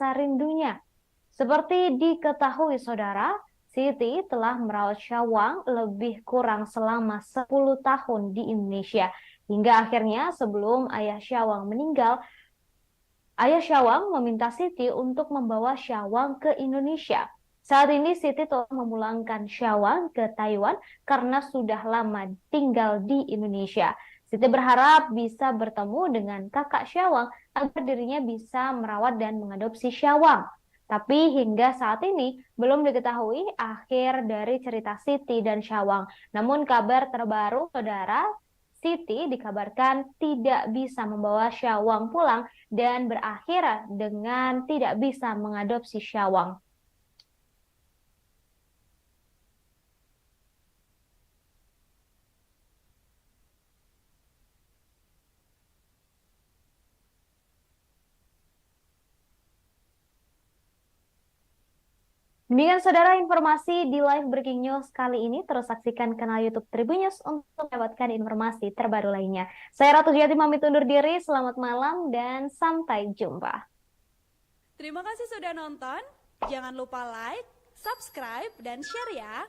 rasa rindunya. Seperti diketahui saudara, Siti telah merawat Syawang lebih kurang selama 10 tahun di Indonesia. Hingga akhirnya sebelum ayah Syawang meninggal, ayah Syawang meminta Siti untuk membawa Syawang ke Indonesia. Saat ini Siti telah memulangkan Syawang ke Taiwan karena sudah lama tinggal di Indonesia. Siti berharap bisa bertemu dengan kakak Syawang agar dirinya bisa merawat dan mengadopsi Syawang. Tapi hingga saat ini belum diketahui akhir dari cerita Siti dan Syawang. Namun kabar terbaru, saudara, Siti dikabarkan tidak bisa membawa Syawang pulang dan berakhir dengan tidak bisa mengadopsi Syawang. Demikian saudara informasi di live breaking news kali ini. Terus saksikan kanal YouTube Tribun News untuk mendapatkan informasi terbaru lainnya. Saya Ratu Jati pamit undur diri. Selamat malam dan sampai jumpa. Terima kasih sudah nonton. Jangan lupa like, subscribe, dan share ya.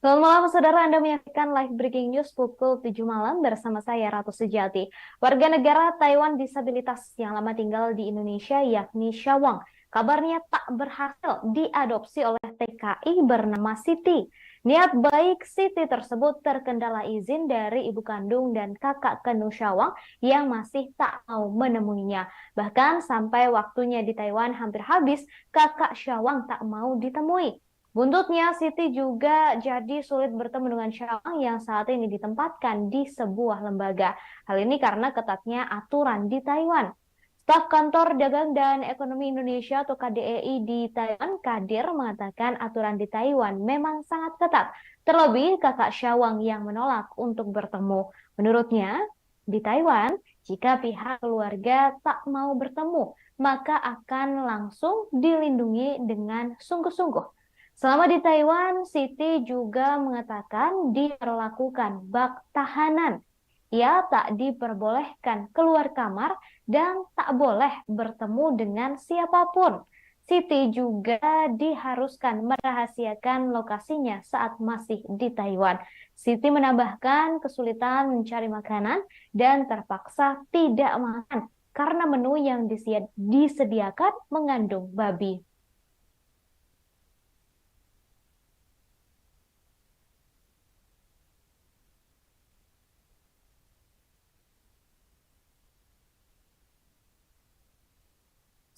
Selamat malam saudara, Anda menyaksikan live breaking news pukul 7 malam bersama saya Ratu Sejati. Warga negara Taiwan disabilitas yang lama tinggal di Indonesia yakni Syawang, kabarnya tak berhasil diadopsi oleh TKI bernama Siti. Niat baik Siti tersebut terkendala izin dari ibu kandung dan kakak kandung Syawang yang masih tak mau menemuinya. Bahkan sampai waktunya di Taiwan hampir habis, kakak Syawang tak mau ditemui. Buntutnya, Siti juga jadi sulit bertemu dengan Syawang yang saat ini ditempatkan di sebuah lembaga. Hal ini karena ketatnya aturan di Taiwan. Staf Kantor Dagang dan Ekonomi Indonesia atau KDEI di Taiwan, Kadir, mengatakan aturan di Taiwan memang sangat ketat. Terlebih kakak Syawang yang menolak untuk bertemu. Menurutnya, di Taiwan, jika pihak keluarga tak mau bertemu, maka akan langsung dilindungi dengan sungguh-sungguh. Selama di Taiwan, Siti juga mengatakan diperlakukan bak tahanan. Ia tak diperbolehkan keluar kamar dan tak boleh bertemu dengan siapapun. Siti juga diharuskan merahasiakan lokasinya saat masih di Taiwan. Siti menambahkan kesulitan mencari makanan dan terpaksa tidak makan karena menu yang disediakan mengandung babi.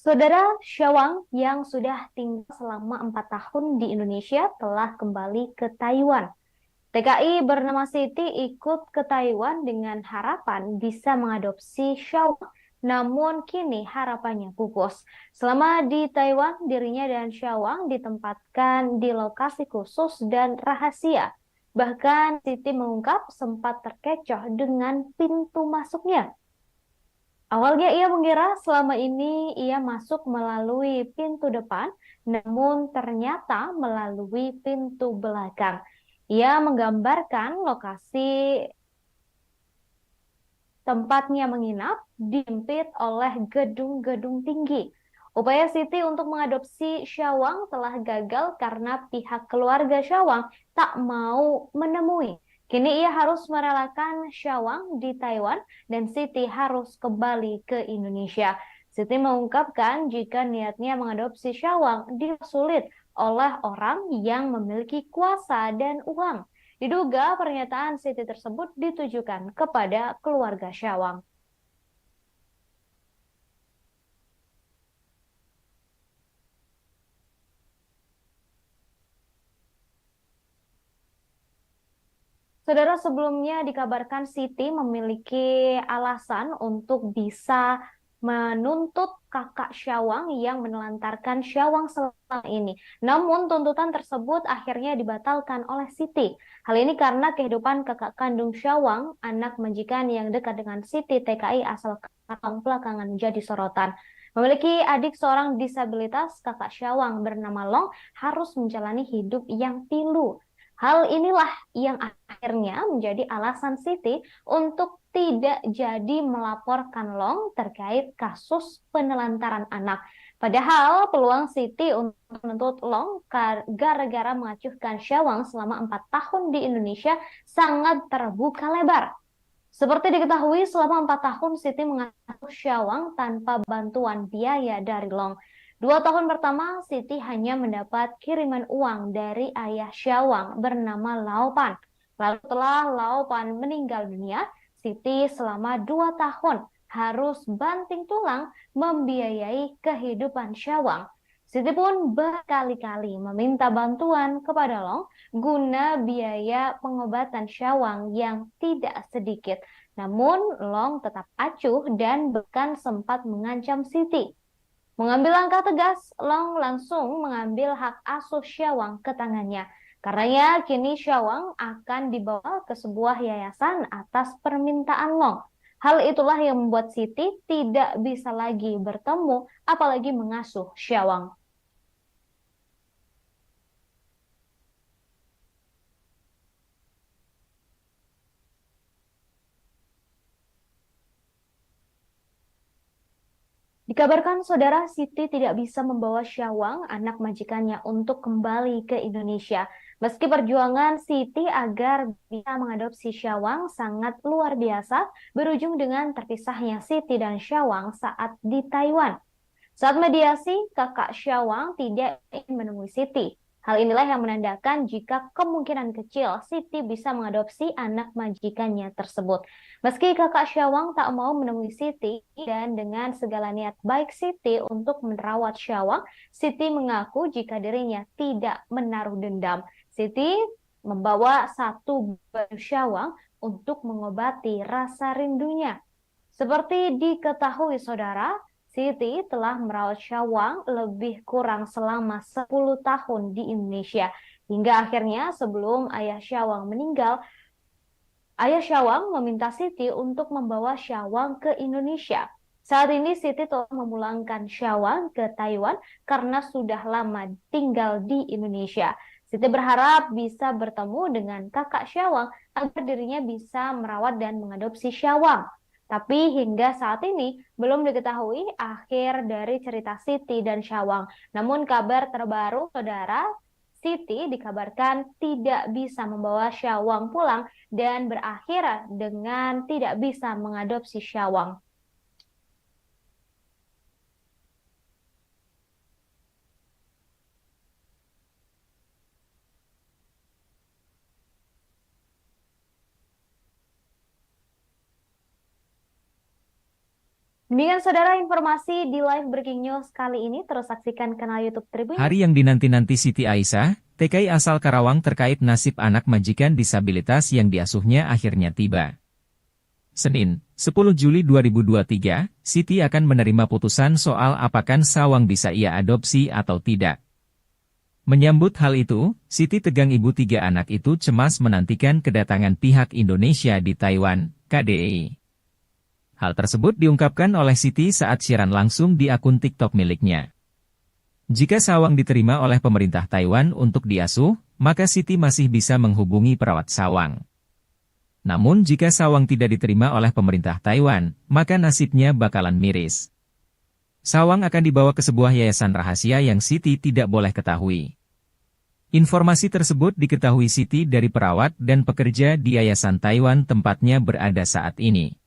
Saudara, Syawang yang sudah tinggal selama 4 tahun di Indonesia telah kembali ke Taiwan. TKI bernama Siti ikut ke Taiwan dengan harapan bisa mengadopsi Syawang, namun kini harapannya pupus. Selama di Taiwan, dirinya dan Syawang ditempatkan di lokasi khusus dan rahasia. Bahkan Siti mengungkap sempat terkecoh dengan pintu masuknya. Awalnya ia mengira selama ini ia masuk melalui pintu depan, namun ternyata melalui pintu belakang. Ia menggambarkan lokasi tempatnya menginap diimpit oleh gedung-gedung tinggi. Upaya Siti untuk mengadopsi Syawang telah gagal karena pihak keluarga Syawang tak mau menemui. Kini ia harus merelakan Syawang di Taiwan dan Siti harus kembali ke Indonesia. Siti mengungkapkan jika niatnya mengadopsi Syawang disulit oleh orang yang memiliki kuasa dan uang. Diduga pernyataan Siti tersebut ditujukan kepada keluarga Syawang. Saudara, sebelumnya dikabarkan Siti memiliki alasan untuk bisa menuntut kakak Syawang yang menelantarkan Syawang selama ini. Namun tuntutan tersebut akhirnya dibatalkan oleh Siti. Hal ini karena kehidupan kakak kandung Syawang, anak majikan yang dekat dengan Siti TKI asal Karawang belakangan menjadi sorotan. Memiliki adik seorang disabilitas, kakak Syawang bernama Long harus menjalani hidup yang pilu. Hal inilah yang akhirnya menjadi alasan Siti untuk tidak jadi melaporkan Long terkait kasus penelantaran anak. Padahal peluang Siti untuk menuntut Long gara-gara mengacuhkan Syawang selama 4 tahun di Indonesia sangat terbuka lebar. Seperti diketahui, selama 4 tahun Siti mengasuh Syawang tanpa bantuan biaya dari Long. 2 tahun pertama, Siti hanya mendapat kiriman uang dari ayah Syawang bernama Laopan. Lalu setelah Laopan meninggal dunia, Siti selama 2 tahun harus banting tulang membiayai kehidupan Syawang. Siti pun berkali-kali meminta bantuan kepada Long guna biaya pengobatan Syawang yang tidak sedikit. Namun Long tetap acuh dan bahkan sempat mengancam Siti. Mengambil langkah tegas, Long langsung mengambil hak asuh Syawang ke tangannya. Karenanya kini Syawang akan dibawa ke sebuah yayasan atas permintaan Long. Hal itulah yang membuat Siti tidak bisa lagi bertemu apalagi mengasuh Syawang. Dikabarkan saudara Siti tidak bisa membawa Syawang, anak majikannya, untuk kembali ke Indonesia. Meski perjuangan Siti agar bisa mengadopsi Syawang sangat luar biasa, berujung dengan terpisahnya Siti dan Syawang saat di Taiwan. Saat mediasi, kakak Syawang tidak ingin menemui Siti. Hal inilah yang menandakan jika kemungkinan kecil Siti bisa mengadopsi anak majikannya tersebut. Meski kakak Syawang tak mau menemui Siti dan dengan segala niat baik Siti untuk merawat Syawang, Siti mengaku jika dirinya tidak menaruh dendam. Siti membawa satu baju Syawang untuk mengobati rasa rindunya. Seperti diketahui saudara, Siti telah merawat Syawang lebih kurang selama 10 tahun di Indonesia. Hingga akhirnya sebelum ayah Syawang meninggal, ayah Syawang meminta Siti untuk membawa Syawang ke Indonesia. Saat ini Siti telah memulangkan Syawang ke Taiwan karena sudah lama tinggal di Indonesia. Siti berharap bisa bertemu dengan kakak Syawang agar dirinya bisa merawat dan mengadopsi Syawang. Tapi hingga saat ini belum diketahui akhir dari cerita Siti dan Syawang. Namun kabar terbaru saudara, Siti dikabarkan tidak bisa membawa Syawang pulang dan berakhir dengan tidak bisa mengadopsi Syawang. Demikian saudara informasi di live breaking news kali ini. Terus saksikan kanal YouTube Tribun. Hari yang dinanti-nanti Siti Aisyah, TKI asal Karawang terkait nasib anak majikan disabilitas yang diasuhnya akhirnya tiba. Senin, 10 Juli 2023, Siti akan menerima putusan soal apakah Syawang bisa ia adopsi atau tidak. Menyambut hal itu, Siti Tegang ibu 3 anak itu cemas menantikan kedatangan pihak Indonesia di Taiwan, KDI. Hal tersebut diungkapkan oleh Siti saat siaran langsung di akun TikTok miliknya. Jika Syawang diterima oleh pemerintah Taiwan untuk diasuh, maka Siti masih bisa menghubungi perawat Syawang. Namun jika Syawang tidak diterima oleh pemerintah Taiwan, maka nasibnya bakalan miris. Syawang akan dibawa ke sebuah yayasan rahasia yang Siti tidak boleh ketahui. Informasi tersebut diketahui Siti dari perawat dan pekerja di yayasan Taiwan tempatnya berada saat ini.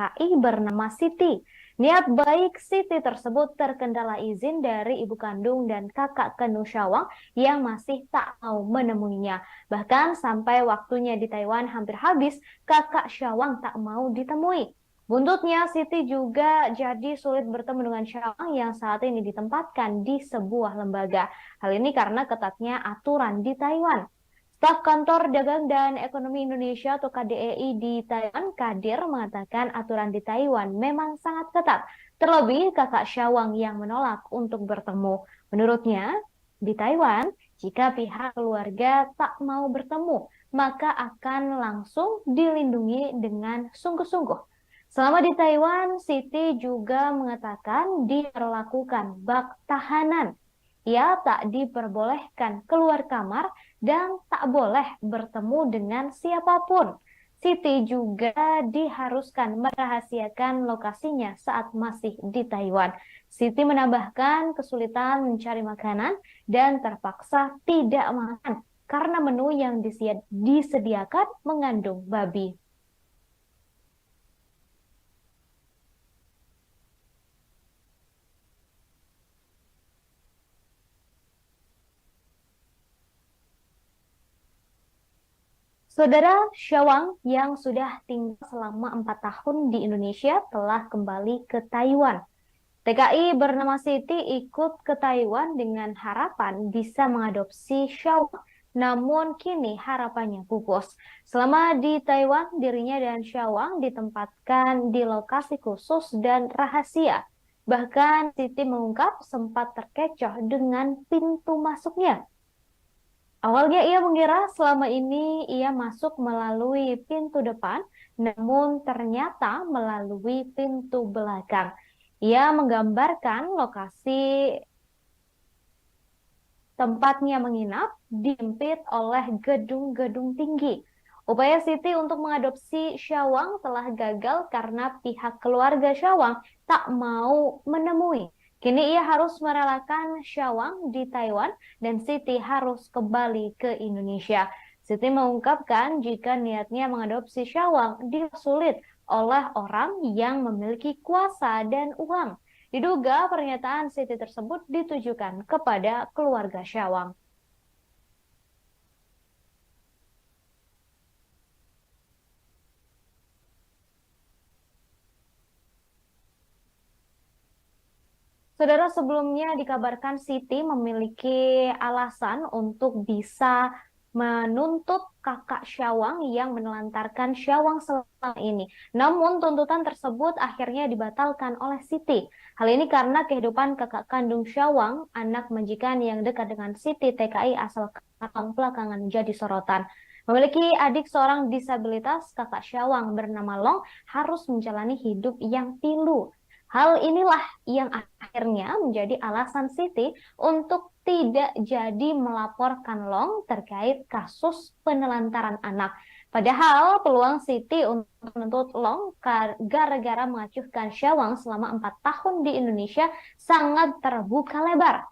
TKI bernama Siti. Niat baik Siti tersebut terkendala izin dari ibu kandung dan kakak kandung Syawang yang masih tak mau menemuinya. Bahkan sampai waktunya di Taiwan hampir habis, kakak Syawang tak mau ditemui. Buntutnya, Siti juga jadi sulit bertemu dengan Syawang yang saat ini ditempatkan di sebuah lembaga. Hal ini karena ketatnya aturan di Taiwan. Staf Kantor Dagang dan Ekonomi Indonesia atau KDEI di Taiwan, Kadir, mengatakan aturan di Taiwan memang sangat ketat. Terlebih kakak Syawang yang menolak untuk bertemu. Menurutnya, di Taiwan, jika pihak keluarga tak mau bertemu, maka akan langsung dilindungi dengan sungguh-sungguh. Selama di Taiwan, Siti juga mengatakan diperlakukan bak tahanan. Ia tak diperbolehkan keluar kamar dan tak boleh bertemu dengan siapapun. Siti juga diharuskan merahasiakan lokasinya saat masih di Taiwan. Siti menambahkan kesulitan mencari makanan dan terpaksa tidak makan karena menu yang disediakan mengandung babi. Saudara, Syawang yang sudah tinggal selama 4 tahun di Indonesia telah kembali ke Taiwan. TKI bernama Siti ikut ke Taiwan dengan harapan bisa mengadopsi Syawang, namun kini harapannya pupus. Selama di Taiwan, dirinya dan Syawang ditempatkan di lokasi khusus dan rahasia. Bahkan Siti mengungkap sempat terkecoh dengan pintu masuknya. Awalnya ia mengira selama ini ia masuk melalui pintu depan, namun ternyata melalui pintu belakang. Ia menggambarkan lokasi tempatnya menginap dihimpit oleh gedung-gedung tinggi. Upaya Siti untuk mengadopsi Syawang telah gagal karena pihak keluarga Syawang tak mau menemui. Kini ia harus merelakan Syawang di Taiwan dan Siti harus kembali ke Indonesia. Siti mengungkapkan jika niatnya mengadopsi Syawang disulit oleh orang yang memiliki kuasa dan uang. Diduga pernyataan Siti tersebut ditujukan kepada keluarga Syawang. Saudara, sebelumnya dikabarkan Siti memiliki alasan untuk bisa menuntut kakak Syawang yang menelantarkan Syawang selama ini. Namun tuntutan tersebut akhirnya dibatalkan oleh Siti. Hal ini karena kehidupan kakak kandung Syawang, anak majikan yang dekat dengan Siti TKI asal Karawang belakangan menjadi sorotan. Memiliki adik seorang disabilitas, kakak Syawang bernama Long harus menjalani hidup yang pilu. Hal inilah yang akhirnya menjadi alasan Siti untuk tidak jadi melaporkan Long terkait kasus penelantaran anak. Padahal peluang Siti untuk menuntut Long gara-gara mengacuhkan Syawang selama 4 tahun di Indonesia sangat terbuka lebar.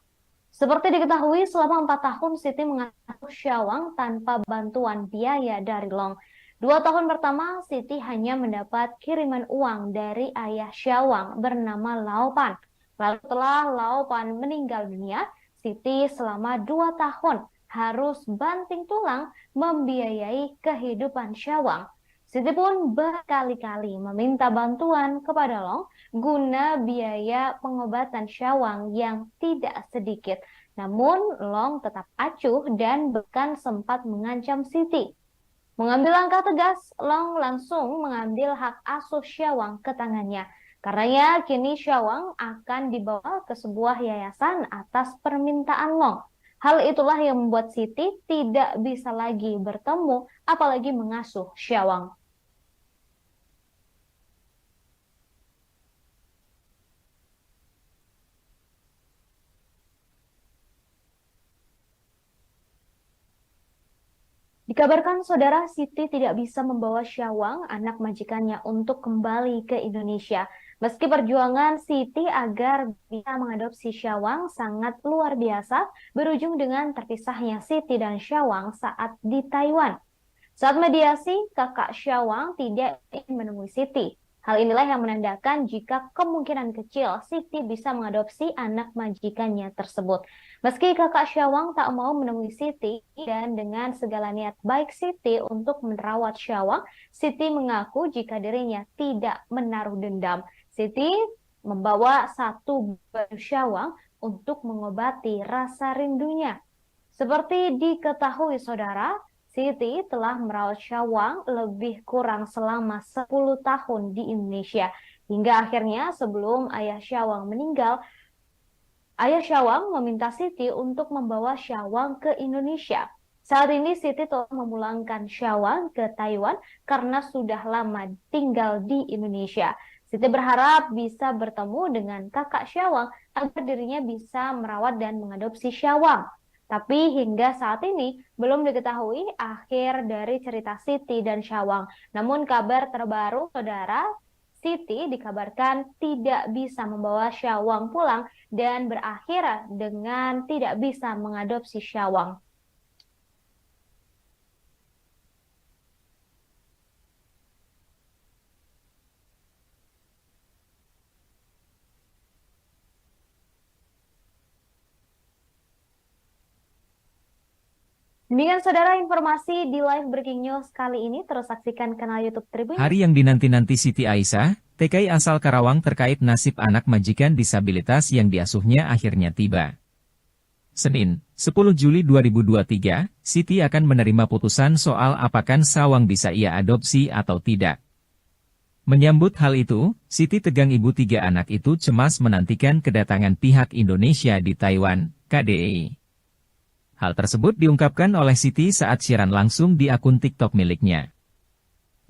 Seperti diketahui, selama 4 tahun Siti mengasuh Syawang tanpa bantuan biaya dari Long. 2 tahun pertama, Siti hanya mendapat kiriman uang dari ayah Syawang bernama Laopan. Lalu setelah Laopan meninggal dunia, Siti selama 2 tahun harus banting tulang membiayai kehidupan Syawang. Siti pun berkali-kali meminta bantuan kepada Long guna biaya pengobatan Syawang yang tidak sedikit. Namun Long tetap acuh dan bahkan sempat mengancam Siti. Mengambil langkah tegas, Long langsung mengambil hak asuh Syawang ke tangannya. Karenanya kini Syawang akan dibawa ke sebuah yayasan atas permintaan Long. Hal itulah yang membuat Siti tidak bisa lagi bertemu, apalagi mengasuh Syawang. Dikabarkan saudara Siti tidak bisa membawa Syawang, anak majikannya, untuk kembali ke Indonesia. Meski perjuangan Siti agar bisa mengadopsi Syawang sangat luar biasa, berujung dengan terpisahnya Siti dan Syawang saat di Taiwan. Saat mediasi, kakak Syawang tidak ingin menemui Siti. Hal inilah yang menandakan jika kemungkinan kecil Siti bisa mengadopsi anak majikannya tersebut. Meski kakak Syawang tak mau menemui Siti dan dengan segala niat baik Siti untuk merawat Syawang, Siti mengaku jika dirinya tidak menaruh dendam. Siti membawa satu baju Syawang untuk mengobati rasa rindunya. Seperti diketahui saudara, Siti telah merawat Syawang lebih kurang selama 10 tahun di Indonesia. Hingga akhirnya sebelum ayah Syawang meninggal, ayah Syawang meminta Siti untuk membawa Syawang ke Indonesia. Saat ini Siti telah memulangkan Syawang ke Taiwan karena sudah lama tinggal di Indonesia. Siti berharap bisa bertemu dengan kakak Syawang agar dirinya bisa merawat dan mengadopsi Syawang. Tapi hingga saat ini belum diketahui akhir dari cerita Siti dan Syawang. Namun kabar terbaru, saudara, Siti dikabarkan tidak bisa membawa Syawang pulang dan berakhir dengan tidak bisa mengadopsi Syawang. Demikian saudara informasi di live breaking news kali ini. Terus saksikan kanal YouTube Tribun. Hari yang dinanti-nanti Siti Aisyah, TKI asal Karawang terkait nasib anak majikan disabilitas yang diasuhnya akhirnya tiba. Senin, 10 Juli 2023, Siti akan menerima putusan soal apakah Syawang bisa ia adopsi atau tidak. Menyambut hal itu, Siti tegang ibu 3 anak itu cemas menantikan kedatangan pihak Indonesia di Taiwan, KDI. Hal tersebut diungkapkan oleh Siti saat siaran langsung di akun TikTok miliknya.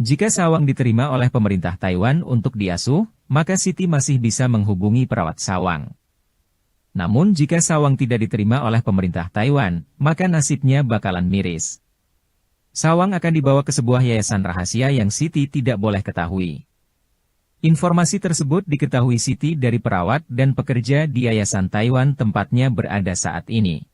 Jika Syawang diterima oleh pemerintah Taiwan untuk diasuh, maka Siti masih bisa menghubungi perawat Syawang. Namun jika Syawang tidak diterima oleh pemerintah Taiwan, maka nasibnya bakalan miris. Syawang akan dibawa ke sebuah yayasan rahasia yang Siti tidak boleh ketahui. Informasi tersebut diketahui Siti dari perawat dan pekerja di yayasan Taiwan tempatnya berada saat ini.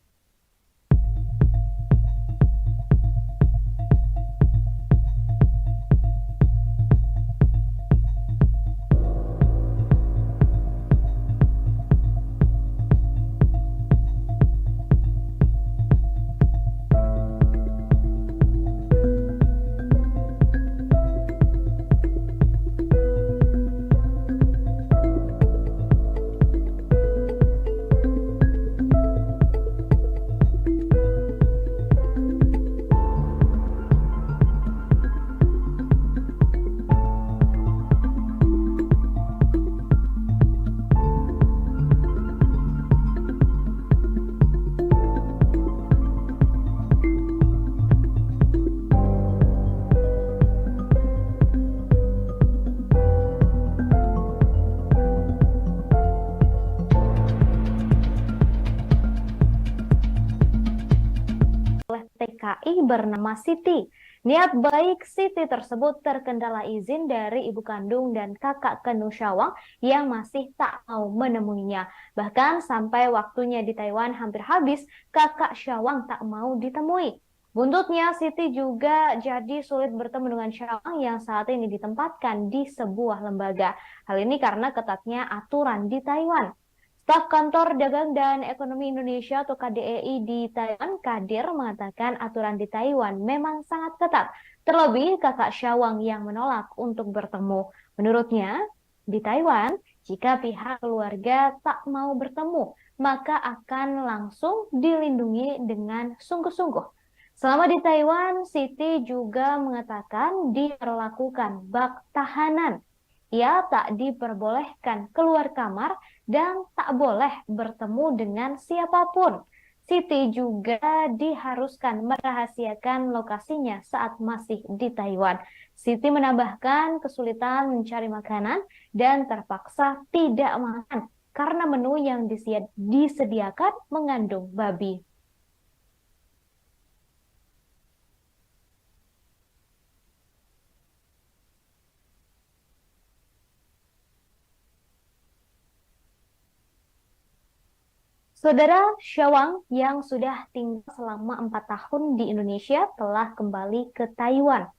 TKI bernama Siti. Niat baik Siti tersebut terkendala izin dari ibu kandung dan kakak kandung Syawang yang masih tak mau menemuinya. Bahkan sampai waktunya di Taiwan hampir habis, kakak Syawang tak mau ditemui. Buntutnya, Siti juga jadi sulit bertemu dengan Syawang yang saat ini ditempatkan di sebuah lembaga. Hal ini karena ketatnya aturan di Taiwan. Staf Kantor Dagang dan Ekonomi Indonesia atau KDEI di Taiwan, Kadir, mengatakan aturan di Taiwan memang sangat ketat. Terlebih kakak Syawang yang menolak untuk bertemu. Menurutnya, di Taiwan, jika pihak keluarga tak mau bertemu, maka akan langsung dilindungi dengan sungguh-sungguh. Selama di Taiwan, Siti juga mengatakan diperlakukan bak tahanan. Ia tak diperbolehkan keluar kamar dan tak boleh bertemu dengan siapapun. Siti juga diharuskan merahasiakan lokasinya saat masih di Taiwan. Siti menambahkan kesulitan mencari makanan dan terpaksa tidak makan karena menu yang disediakan mengandung babi. Saudara, Syawang yang sudah tinggal selama 4 tahun di Indonesia telah kembali ke Taiwan.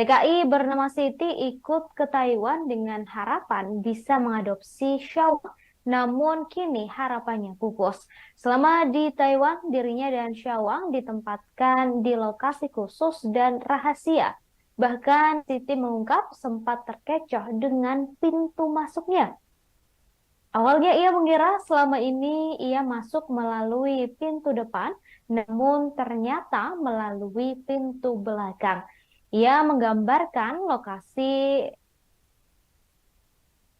TKI bernama Siti ikut ke Taiwan dengan harapan bisa mengadopsi Syawang. Namun kini harapannya pupus. Selama di Taiwan, dirinya dan Syawang ditempatkan di lokasi khusus dan rahasia. Bahkan Siti mengungkap sempat terkecoh dengan pintu masuknya. Awalnya ia mengira selama ini ia masuk melalui pintu depan, namun ternyata melalui pintu belakang. Ia menggambarkan lokasi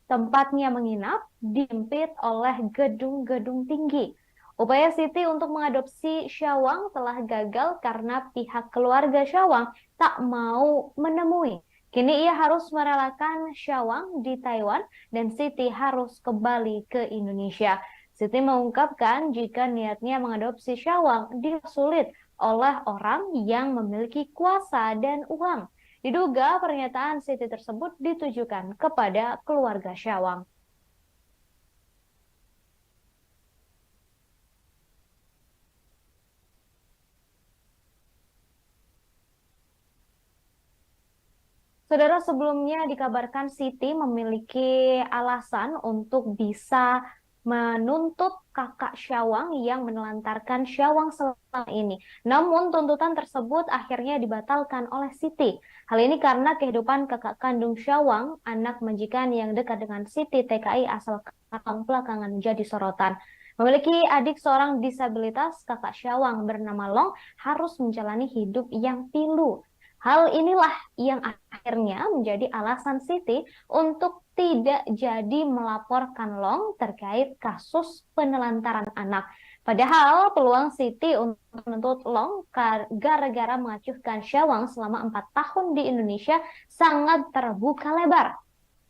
tempatnya menginap dihimpit oleh gedung-gedung tinggi. Upaya Siti untuk mengadopsi Syawang telah gagal karena pihak keluarga Syawang tak mau menemui. Kini ia harus merelakan Syawang di Taiwan dan Siti harus kembali ke Indonesia. Siti mengungkapkan jika niatnya mengadopsi Syawang disulit oleh orang yang memiliki kuasa dan uang. Diduga pernyataan Siti tersebut ditujukan kepada keluarga Syawang. Saudara, sebelumnya dikabarkan Siti memiliki alasan untuk bisa menuntut kakak Syawang yang menelantarkan Syawang selama ini. Namun tuntutan tersebut akhirnya dibatalkan oleh Siti. Hal ini karena kehidupan kakak kandung Syawang, anak majikan yang dekat dengan Siti TKI asal Karawang belakangan menjadi sorotan. Memiliki adik seorang disabilitas, kakak Syawang bernama Long harus menjalani hidup yang pilu. Hal inilah yang akhirnya menjadi alasan Siti untuk tidak jadi melaporkan Long terkait kasus penelantaran anak. Padahal peluang Siti untuk menuntut Long gara-gara mengacuhkan Syawang selama 4 tahun di Indonesia sangat terbuka lebar.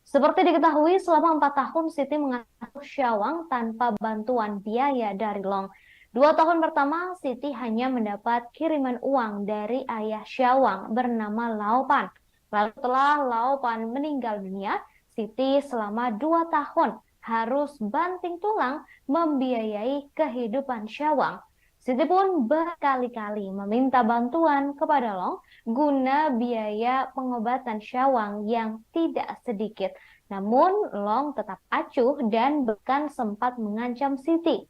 Seperti diketahui, selama 4 tahun Siti mengasuh Syawang tanpa bantuan biaya dari Long. 2 tahun pertama, Siti hanya mendapat kiriman uang dari ayah Syawang bernama Laopan. Lalu setelah Laopan meninggal dunia, Siti selama 2 tahun harus banting tulang membiayai kehidupan Syawang. Siti pun berkali-kali meminta bantuan kepada Long guna biaya pengobatan Syawang yang tidak sedikit. Namun Long tetap acuh dan bahkan sempat mengancam Siti.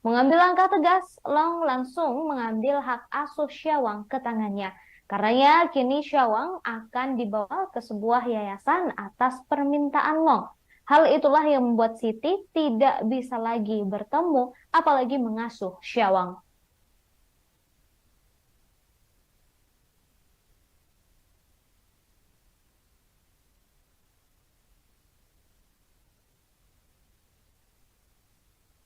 Mengambil langkah tegas, Long langsung mengambil hak asuh Syawang ke tangannya. Karenanya kini Syawang akan dibawa ke sebuah yayasan atas permintaan Long. Hal itulah yang membuat Siti tidak bisa lagi bertemu, apalagi mengasuh Syawang.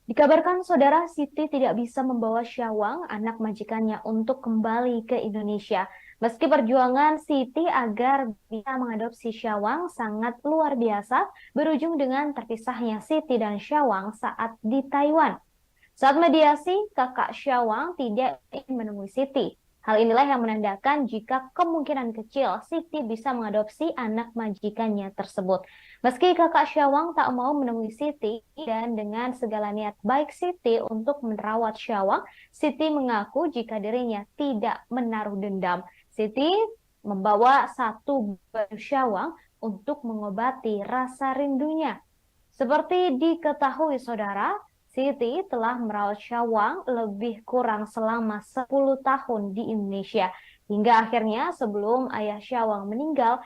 Dikabarkan saudara Siti tidak bisa membawa Syawang, anak majikannya, untuk kembali ke Indonesia. Meski perjuangan Siti agar bisa mengadopsi Syawang sangat luar biasa, berujung dengan terpisahnya Siti dan Syawang saat di Taiwan. Saat mediasi, kakak Syawang tidak ingin menemui Siti. Hal inilah yang menandakan jika kemungkinan kecil Siti bisa mengadopsi anak majikannya tersebut. Meski kakak Syawang tak mau menemui Siti dan dengan segala niat baik Siti untuk merawat Syawang, Siti mengaku jika dirinya tidak menaruh dendam. Siti membawa satu baju Syawang untuk mengobati rasa rindunya. Seperti diketahui saudara, Siti telah merawat Syawang lebih kurang selama 10 tahun di Indonesia. Hingga akhirnya sebelum ayah Syawang meninggal,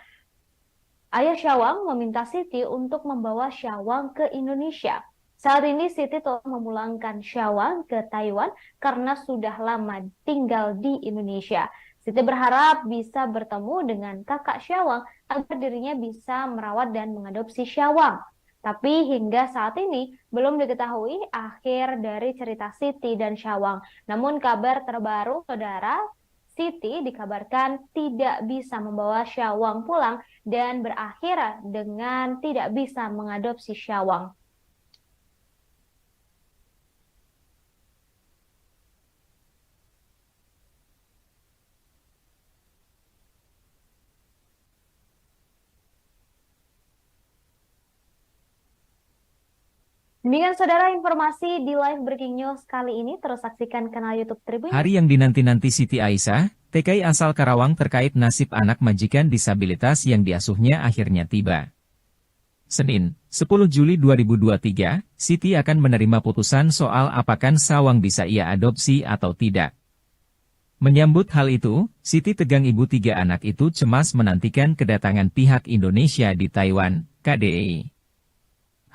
ayah Syawang meminta Siti untuk membawa Syawang ke Indonesia. Saat ini Siti telah memulangkan Syawang ke Taiwan karena sudah lama tinggal di Indonesia. Siti berharap bisa bertemu dengan kakak Syawang agar dirinya bisa merawat dan mengadopsi Syawang. Tapi hingga saat ini belum diketahui akhir dari cerita Siti dan Syawang. Namun kabar terbaru saudara, Siti dikabarkan tidak bisa membawa Syawang pulang dan berakhir dengan tidak bisa mengadopsi Syawang. Demikian saudara informasi di live breaking news kali ini. Terus saksikan kanal YouTube Tribun. Hari yang dinanti-nanti Siti Aisyah, TKI asal Karawang terkait nasib anak majikan disabilitas yang diasuhnya akhirnya tiba. Senin, 10 Juli 2023, Siti akan menerima putusan soal apakah Sawang bisa ia adopsi atau tidak. Menyambut hal itu, Siti tegang ibu 3 anak itu cemas menantikan kedatangan pihak Indonesia di Taiwan, KDI.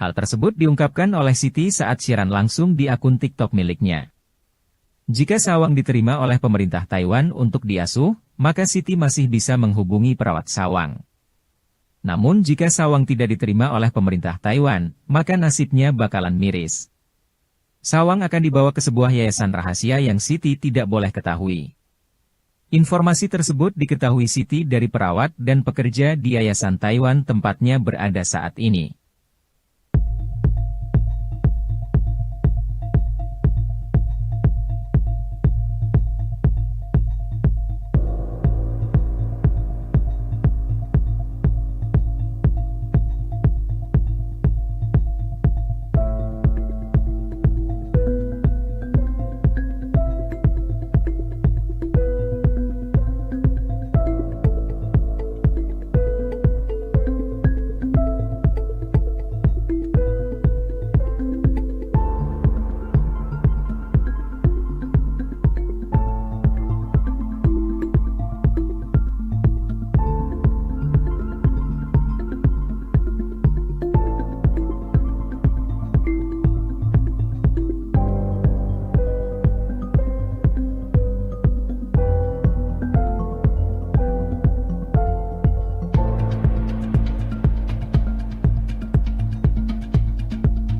Hal tersebut diungkapkan oleh Siti saat siaran langsung di akun TikTok miliknya. Jika Sawang diterima oleh pemerintah Taiwan untuk diasuh, maka Siti masih bisa menghubungi perawat Sawang. Namun jika Sawang tidak diterima oleh pemerintah Taiwan, maka nasibnya bakalan miris. Sawang akan dibawa ke sebuah yayasan rahasia yang Siti tidak boleh ketahui. Informasi tersebut diketahui Siti dari perawat dan pekerja di yayasan Taiwan tempatnya berada saat ini.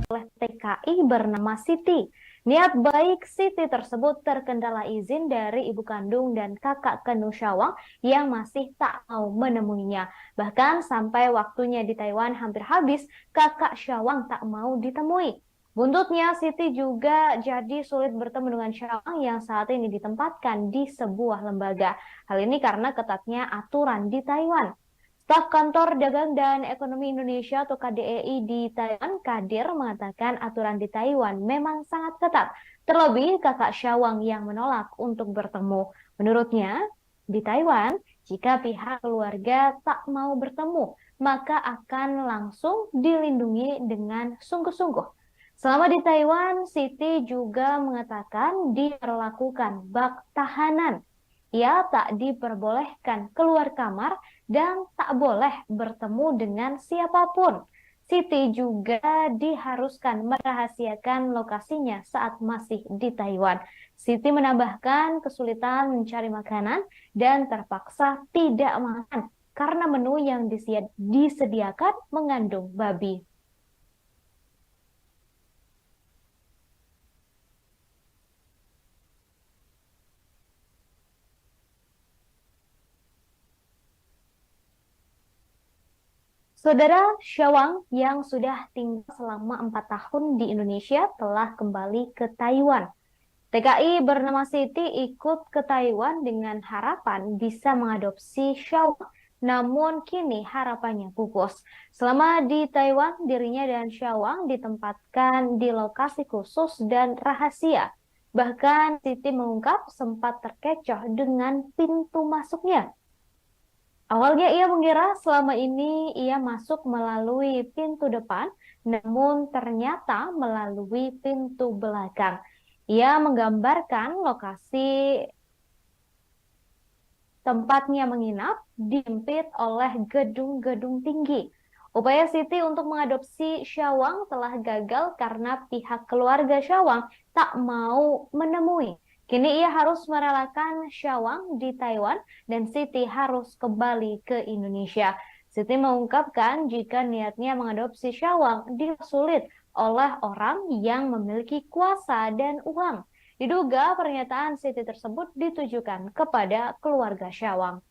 Oleh TKI bernama Siti. Niat baik Siti tersebut terkendala izin dari ibu kandung dan kakak kandung Syawang yang masih tak mau menemuinya. Bahkan sampai waktunya di Taiwan hampir habis, kakak Syawang tak mau ditemui. Buntutnya, Siti juga jadi sulit bertemu dengan Syawang yang saat ini ditempatkan di sebuah lembaga. Hal ini karena ketatnya aturan di Taiwan. Staf Kantor Dagang dan Ekonomi Indonesia atau KDEI di Taiwan, Kadir, mengatakan aturan di Taiwan memang sangat ketat. Terlebih kakak Syawang yang menolak untuk bertemu. Menurutnya, di Taiwan, jika pihak keluarga tak mau bertemu, maka akan langsung dilindungi dengan sungguh-sungguh. Selama di Taiwan, Siti juga mengatakan diperlakukan bak tahanan. Ia tak diperbolehkan keluar kamar dan tak boleh bertemu dengan siapapun. Siti juga diharuskan merahasiakan lokasinya saat masih di Taiwan. Siti menambahkan kesulitan mencari makanan dan terpaksa tidak makan karena menu yang disediakan mengandung babi. Saudara, Syawang yang sudah tinggal selama 4 tahun di Indonesia telah kembali ke Taiwan. TKI bernama Siti ikut ke Taiwan dengan harapan bisa mengadopsi Syawang. Namun kini harapannya pupus. Selama di Taiwan, dirinya dan Syawang ditempatkan di lokasi khusus dan rahasia. Bahkan Siti mengungkap sempat terkecoh dengan pintu masuknya. Awalnya ia mengira selama ini ia masuk melalui pintu depan, namun ternyata melalui pintu belakang. Ia menggambarkan lokasi tempatnya menginap dihimpit oleh gedung-gedung tinggi. Upaya Siti untuk mengadopsi Syawang telah gagal karena pihak keluarga Syawang tak mau menemui. Kini ia harus merelakan Syawang di Taiwan dan Siti harus kembali ke Indonesia. Siti mengungkapkan jika niatnya mengadopsi Syawang disulit oleh orang yang memiliki kuasa dan uang. Diduga pernyataan Siti tersebut ditujukan kepada keluarga Syawang.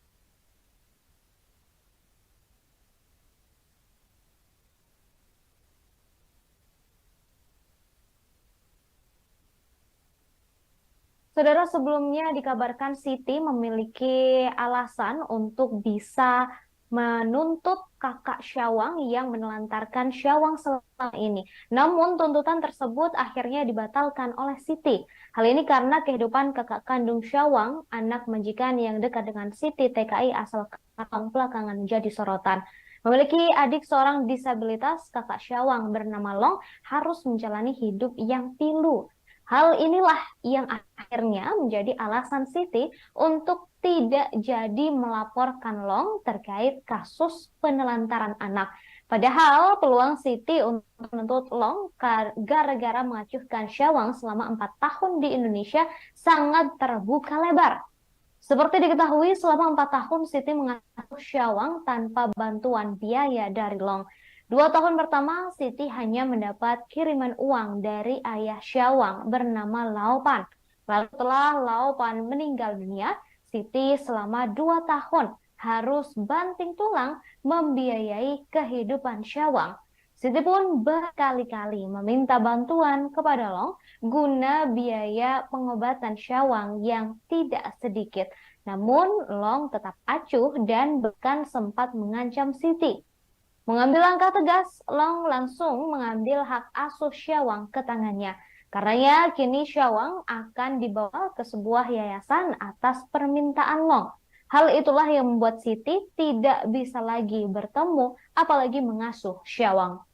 Saudara, sebelumnya dikabarkan Siti memiliki alasan untuk bisa menuntut kakak Syawang yang menelantarkan Syawang selama ini. Namun tuntutan tersebut akhirnya dibatalkan oleh Siti. Hal ini karena kehidupan kakak kandung Syawang, anak majikan yang dekat dengan Siti TKI asal Karawang belakangan menjadi sorotan. Memiliki adik seorang disabilitas, kakak Syawang bernama Long harus menjalani hidup yang pilu. Hal inilah yang akhirnya menjadi alasan Siti untuk tidak jadi melaporkan Long terkait kasus penelantaran anak. Padahal peluang Siti untuk menuntut Long gara-gara mengacuhkan Syawang selama 4 tahun di Indonesia sangat terbuka lebar. Seperti diketahui, selama 4 tahun Siti mengasuh Syawang tanpa bantuan biaya dari Long. 2 tahun pertama, Siti hanya mendapat kiriman uang dari ayah Syawang bernama Laopan. Lalu setelah Laopan meninggal dunia, Siti selama 2 tahun harus banting tulang membiayai kehidupan Syawang. Siti pun berkali-kali meminta bantuan kepada Long guna biaya pengobatan Syawang yang tidak sedikit. Namun Long tetap acuh dan bahkan sempat mengancam Siti. Mengambil langkah tegas, Long langsung mengambil hak asuh Syawang ke tangannya. Karenanya kini Syawang akan dibawa ke sebuah yayasan atas permintaan Long. Hal itulah yang membuat Siti tidak bisa lagi bertemu, apalagi mengasuh Syawang.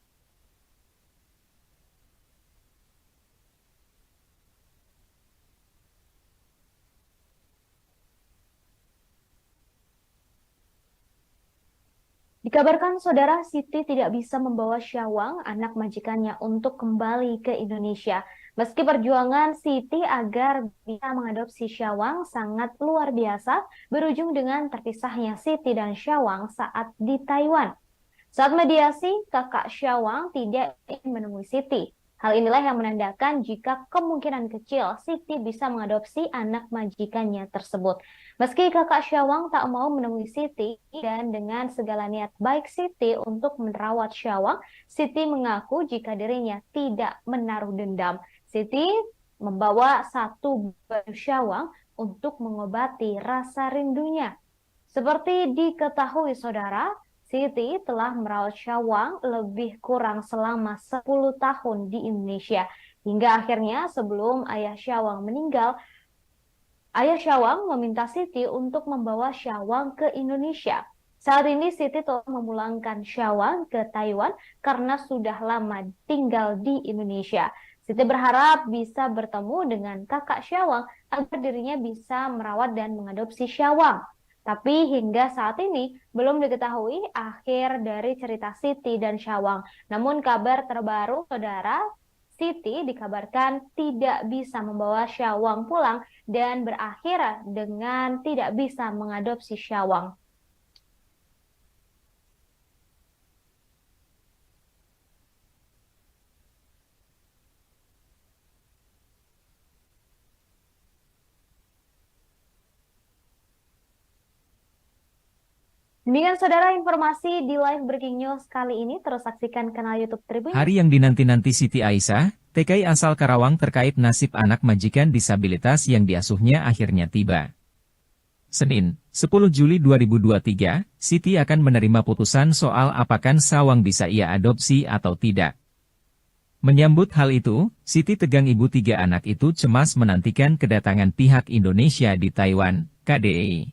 Dikabarkan saudara Siti tidak bisa membawa Syawang, anak majikannya, untuk kembali ke Indonesia. Meski perjuangan Siti agar bisa mengadopsi Syawang sangat luar biasa, berujung dengan terpisahnya Siti dan Syawang saat di Taiwan. Saat mediasi, kakak Syawang tidak ingin menemui Siti. Hal inilah yang menandakan jika kemungkinan kecil Siti bisa mengadopsi anak majikannya tersebut. Meski kakak Syawang tak mau menemui Siti dan dengan segala niat baik Siti untuk merawat Syawang, Siti mengaku jika dirinya tidak menaruh dendam. Siti membawa satu baju Syawang untuk mengobati rasa rindunya. Seperti diketahui saudara, Siti telah merawat Syawang lebih kurang selama 10 tahun di Indonesia. Hingga akhirnya sebelum ayah Syawang meninggal, ayah Syawang meminta Siti untuk membawa Syawang ke Indonesia. Saat ini Siti telah memulangkan Syawang ke Taiwan karena sudah lama tinggal di Indonesia. Siti berharap bisa bertemu dengan kakak Syawang agar dirinya bisa merawat dan mengadopsi Syawang. Tapi hingga saat ini belum diketahui akhir dari cerita Siti dan Syawang. Namun kabar terbaru saudara, Siti dikabarkan tidak bisa membawa Syawang pulang dan berakhir dengan tidak bisa mengadopsi Syawang. Demikian saudara informasi di live breaking news kali ini. Terus saksikan kanal YouTube Tribun. Hari yang dinanti-nanti Siti Aisyah, TKI asal Karawang terkait nasib anak majikan disabilitas yang diasuhnya akhirnya tiba. Senin, 10 Juli 2023, Siti akan menerima putusan soal apakah Syawang bisa ia adopsi atau tidak. Menyambut hal itu, Siti tegang ibu 3 anak itu cemas menantikan kedatangan pihak Indonesia di Taiwan, KDI.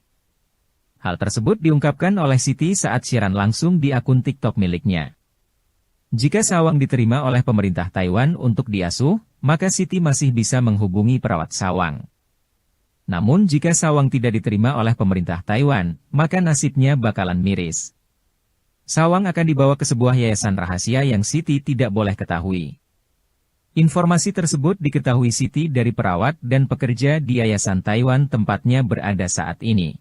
Hal tersebut diungkapkan oleh Siti saat siaran langsung di akun TikTok miliknya. Jika Syawang diterima oleh pemerintah Taiwan untuk diasuh, maka Siti masih bisa menghubungi perawat Syawang. Namun jika Syawang tidak diterima oleh pemerintah Taiwan, maka nasibnya bakalan miris. Syawang akan dibawa ke sebuah yayasan rahasia yang Siti tidak boleh ketahui. Informasi tersebut diketahui Siti dari perawat dan pekerja di yayasan Taiwan tempatnya berada saat ini.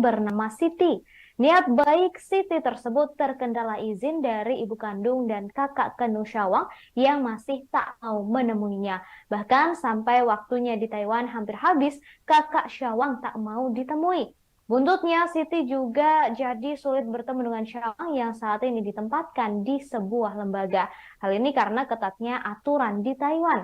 bernama Siti. Niat baik Siti tersebut terkendala izin dari ibu kandung dan kakak kandung Syawang yang masih tak mau menemuinya. Bahkan sampai waktunya di Taiwan hampir habis, kakak Syawang tak mau ditemui. Buntutnya, Siti juga jadi sulit bertemu dengan Syawang yang saat ini ditempatkan di sebuah lembaga. Hal ini karena ketatnya aturan di Taiwan.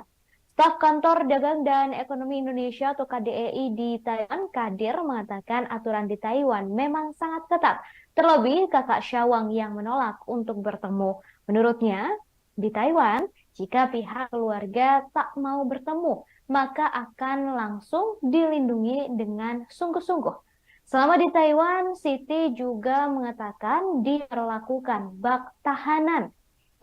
Staf Kantor Dagang dan Ekonomi Indonesia atau KDEI di Taiwan, Kadir, mengatakan aturan di Taiwan memang sangat ketat. Terlebih kakak Syawang yang menolak untuk bertemu. Menurutnya, di Taiwan, jika pihak keluarga tak mau bertemu, maka akan langsung dilindungi dengan sungguh-sungguh. Selama di Taiwan, Siti juga mengatakan diperlakukan bak tahanan.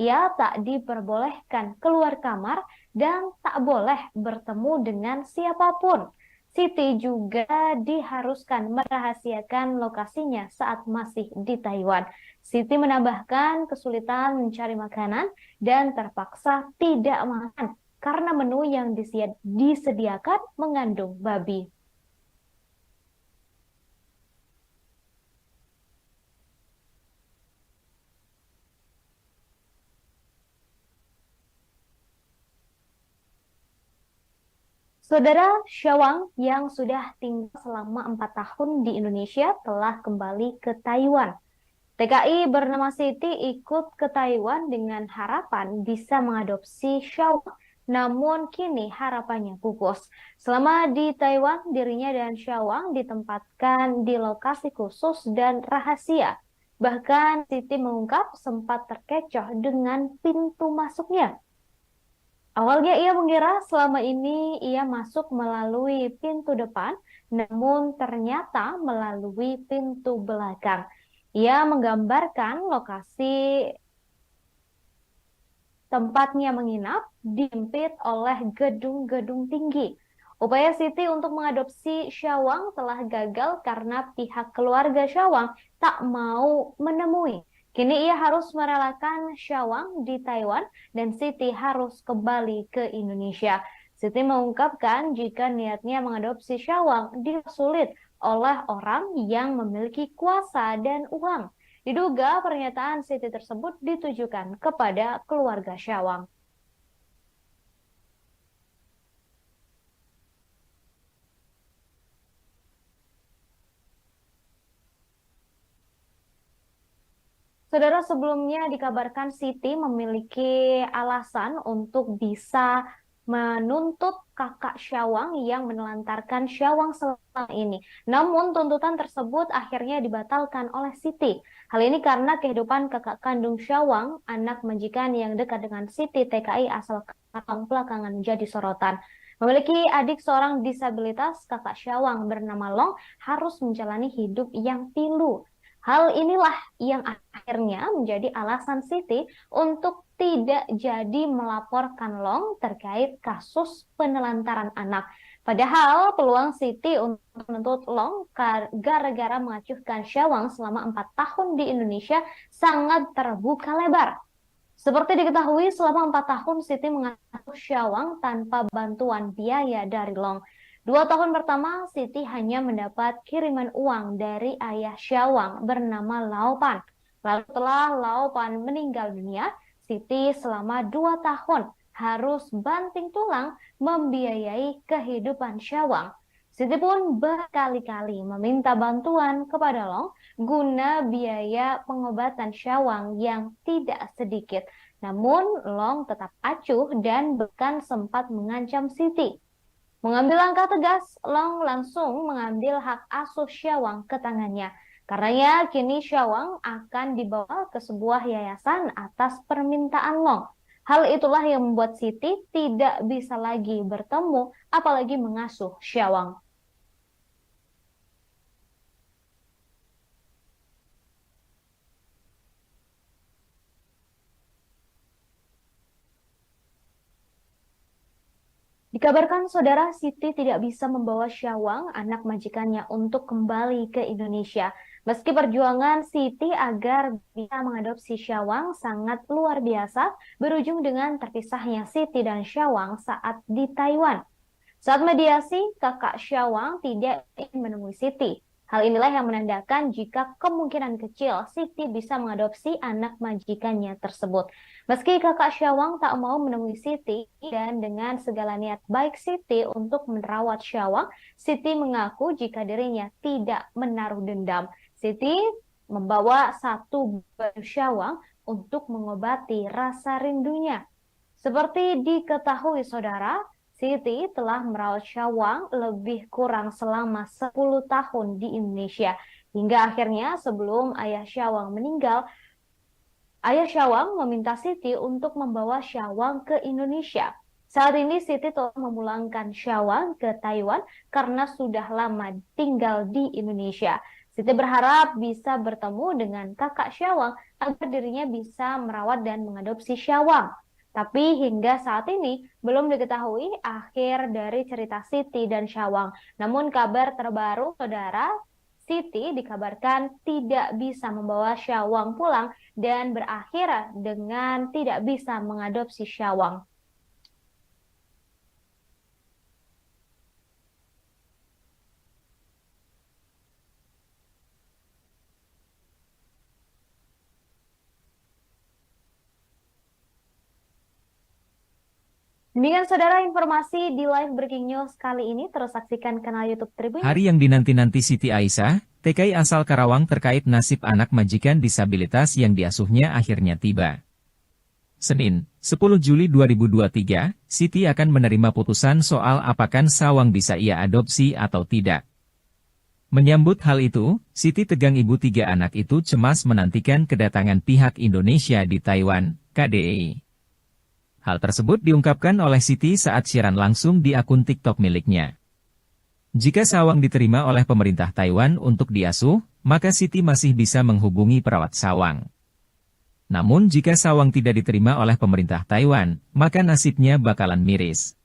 Ia tak diperbolehkan keluar kamar dan tak boleh bertemu dengan siapapun. Siti juga diharuskan merahasiakan lokasinya saat masih di Taiwan. Siti menambahkan kesulitan mencari makanan dan terpaksa tidak makan karena menu yang disediakan mengandung babi. Saudara, Syawang yang sudah tinggal selama 4 tahun di Indonesia telah kembali ke Taiwan. TKI bernama Siti ikut ke Taiwan dengan harapan bisa mengadopsi Syawang, namun kini harapannya pupus. Selama di Taiwan, dirinya dan Syawang ditempatkan di lokasi khusus dan rahasia. Bahkan Siti mengungkap sempat terkecoh dengan pintu masuknya. Awalnya ia mengira selama ini ia masuk melalui pintu depan, namun ternyata melalui pintu belakang. Ia menggambarkan lokasi tempatnya menginap dihimpit oleh gedung-gedung tinggi. Upaya Siti untuk mengadopsi Syawang telah gagal karena pihak keluarga Syawang tak mau menemui. Kini ia harus merelakan Syawang di Taiwan dan Siti harus kembali ke Indonesia. Siti mengungkapkan jika niatnya mengadopsi Syawang disulit oleh orang yang memiliki kuasa dan uang. Diduga pernyataan Siti tersebut ditujukan kepada keluarga Syawang. Saudara, sebelumnya dikabarkan Siti memiliki alasan untuk bisa menuntut kakak Syawang yang menelantarkan Syawang selama ini. Namun tuntutan tersebut akhirnya dibatalkan oleh Siti. Hal ini karena kehidupan kakak kandung Syawang, anak majikan yang dekat dengan Siti TKI asal Karawang belakangan menjadi sorotan. Memiliki adik seorang disabilitas, kakak Syawang bernama Long harus menjalani hidup yang pilu. Hal inilah yang akhirnya menjadi alasan Siti untuk tidak jadi melaporkan Long terkait kasus penelantaran anak. Padahal peluang Siti untuk menuntut Long gara-gara mengacuhkan Syawang selama 4 tahun di Indonesia sangat terbuka lebar. Seperti diketahui, selama 4 tahun Siti mengasuh Syawang tanpa bantuan biaya dari Long. 2 tahun pertama, Siti hanya mendapat kiriman uang dari ayah Syawang bernama Laopan. Lalu setelah Laopan meninggal dunia, Siti selama 2 tahun harus banting tulang membiayai kehidupan Syawang. Siti pun berkali-kali meminta bantuan kepada Long guna biaya pengobatan Syawang yang tidak sedikit. Namun Long tetap acuh dan bahkan sempat mengancam Siti. Mengambil langkah tegas, Long langsung mengambil hak asuh Syawang ke tangannya. Karenanya kini Syawang akan dibawa ke sebuah yayasan atas permintaan Long. Hal itulah yang membuat Siti tidak bisa lagi bertemu, apalagi mengasuh Syawang. Dikabarkan saudara Siti tidak bisa membawa Syawang, anak majikannya, untuk kembali ke Indonesia. Meski perjuangan Siti agar bisa mengadopsi Syawang sangat luar biasa, berujung dengan terpisahnya Siti dan Syawang saat di Taiwan. Saat mediasi, kakak Syawang tidak ingin menemui Siti. Hal inilah yang menandakan jika kemungkinan kecil Siti bisa mengadopsi anak majikannya tersebut. Meski kakak Syawang tak mau menemui Siti dan dengan segala niat baik Siti untuk merawat Syawang, Siti mengaku jika dirinya tidak menaruh dendam. Siti membawa satu baju Syawang untuk mengobati rasa rindunya. Seperti diketahui saudara, Siti telah merawat Syawang lebih kurang selama 10 tahun di Indonesia. Hingga akhirnya sebelum ayah Syawang meninggal, ayah Syawang meminta Siti untuk membawa Syawang ke Indonesia. Saat ini Siti telah memulangkan Syawang ke Taiwan karena sudah lama tinggal di Indonesia. Siti berharap bisa bertemu dengan kakak Syawang agar dirinya bisa merawat dan mengadopsi Syawang. Tapi hingga saat ini belum diketahui akhir dari cerita Siti dan Syawang. Namun kabar terbaru, saudara, Siti dikabarkan tidak bisa membawa Syawang pulang dan berakhir dengan tidak bisa mengadopsi Syawang. Demikian saudara informasi di live breaking news kali ini. Terus saksikan kanal YouTube Tribun. Hari yang dinanti-nanti Siti Aisyah, TKI asal Karawang terkait nasib anak majikan disabilitas yang diasuhnya akhirnya tiba. Senin, 10 Juli 2023, Siti akan menerima putusan soal apakah Syawang bisa ia adopsi atau tidak. Menyambut hal itu, Siti tegang ibu 3 anak itu cemas menantikan kedatangan pihak Indonesia di Taiwan, KDI. Hal tersebut diungkapkan oleh Siti saat siaran langsung di akun TikTok miliknya. Jika Syawang diterima oleh pemerintah Taiwan untuk diasuh, maka Siti masih bisa menghubungi perawat Syawang. Namun jika Syawang tidak diterima oleh pemerintah Taiwan, maka nasibnya bakalan miris.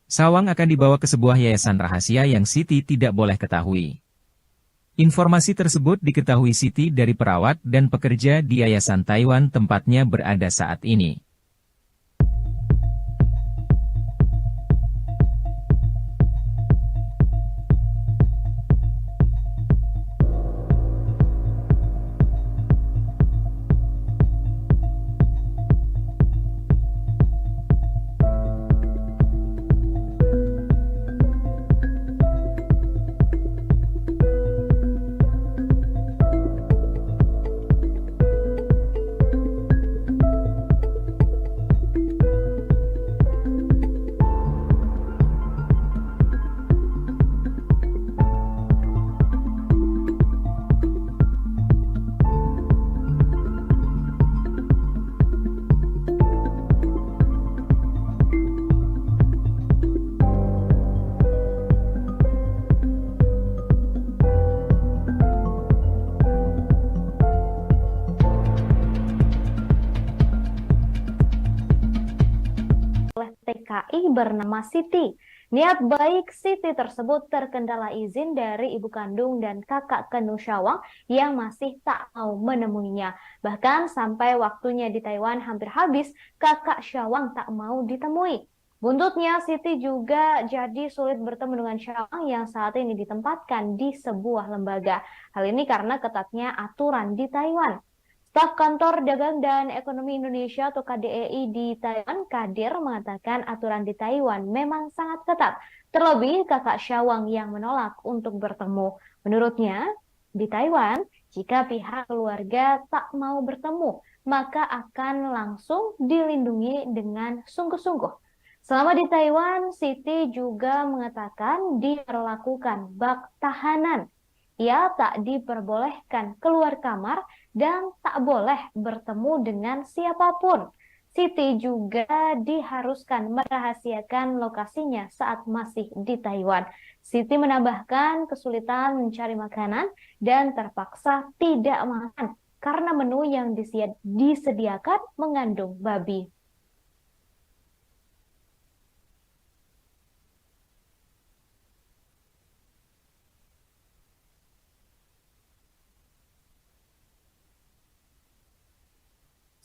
Syawang akan dibawa ke sebuah yayasan rahasia yang Siti tidak boleh ketahui. Informasi tersebut diketahui Siti dari perawat dan pekerja di yayasan Taiwan tempatnya berada saat ini. TKI bernama Siti. Niat baik Siti tersebut terkendala izin dari ibu kandung dan kakak kandung Syawang yang masih tak mau menemuinya. Bahkan sampai waktunya di Taiwan hampir habis, kakak Syawang tak mau ditemui. Buntutnya, Siti juga jadi sulit bertemu dengan Syawang yang saat ini ditempatkan di sebuah lembaga. Hal ini karena ketatnya aturan di Taiwan. Staf Kantor Dagang dan Ekonomi Indonesia atau KDEI di Taiwan, Kadir, mengatakan aturan di Taiwan memang sangat ketat. Terlebih kakak Syawang yang menolak untuk bertemu. Menurutnya, di Taiwan, jika pihak keluarga tak mau bertemu, maka akan langsung dilindungi dengan sungguh-sungguh. Selama di Taiwan, Siti juga mengatakan diperlakukan bak tahanan. Ia tak diperbolehkan keluar kamar dan tak boleh bertemu dengan siapapun. Siti juga diharuskan merahasiakan lokasinya saat masih di Taiwan. Siti menambahkan kesulitan mencari makanan dan terpaksa tidak makan karena menu yang disediakan mengandung babi.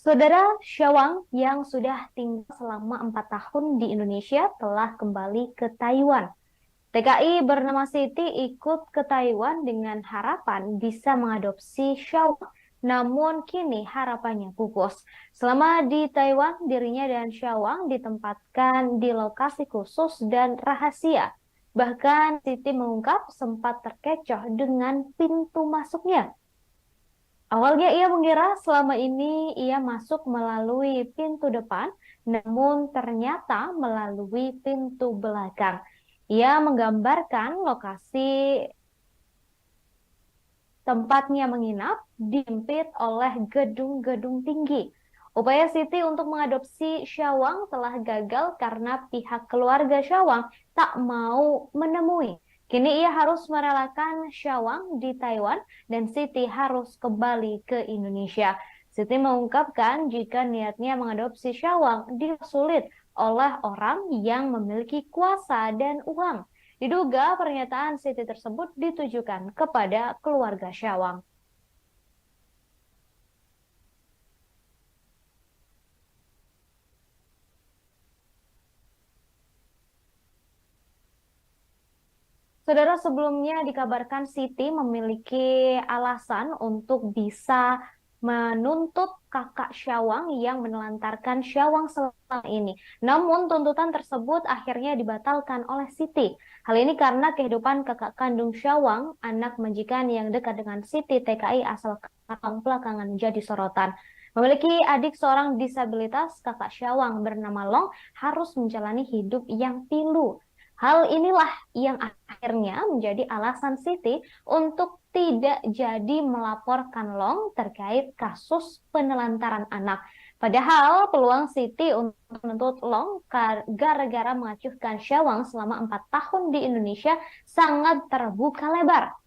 Saudara, Syawang yang sudah tinggal selama 4 tahun di Indonesia telah kembali ke Taiwan. TKI bernama Siti ikut ke Taiwan dengan harapan bisa mengadopsi Syawang. Namun kini harapannya pupus. Selama di Taiwan, dirinya dan Syawang ditempatkan di lokasi khusus dan rahasia. Bahkan Siti mengungkap sempat terkecoh dengan pintu masuknya. Awalnya ia mengira selama ini ia masuk melalui pintu depan, namun ternyata melalui pintu belakang. Ia menggambarkan lokasi tempatnya menginap dihimpit oleh gedung-gedung tinggi. Upaya Siti untuk mengadopsi Syawang telah gagal karena pihak keluarga Syawang tak mau menemui. Kini ia harus merelakan Syawang di Taiwan dan Siti harus kembali ke Indonesia. Siti mengungkapkan jika niatnya mengadopsi Syawang dipersulit oleh orang yang memiliki kuasa dan uang. Diduga pernyataan Siti tersebut ditujukan kepada keluarga Syawang. Saudara, sebelumnya dikabarkan Siti memiliki alasan untuk bisa menuntut kakak Syawang yang menelantarkan Syawang selama ini. Namun tuntutan tersebut akhirnya dibatalkan oleh Siti. Hal ini karena kehidupan kakak kandung Syawang, anak majikan yang dekat dengan Siti TKI asal Karawang belakangan menjadi sorotan. Memiliki adik seorang disabilitas, kakak Syawang bernama Long harus menjalani hidup yang pilu. Hal inilah yang akhirnya menjadi alasan Siti untuk tidak jadi melaporkan Long terkait kasus penelantaran anak. Padahal peluang Siti untuk menuntut Long gara-gara mengacuhkan Syawang selama 4 tahun di Indonesia sangat terbuka lebar.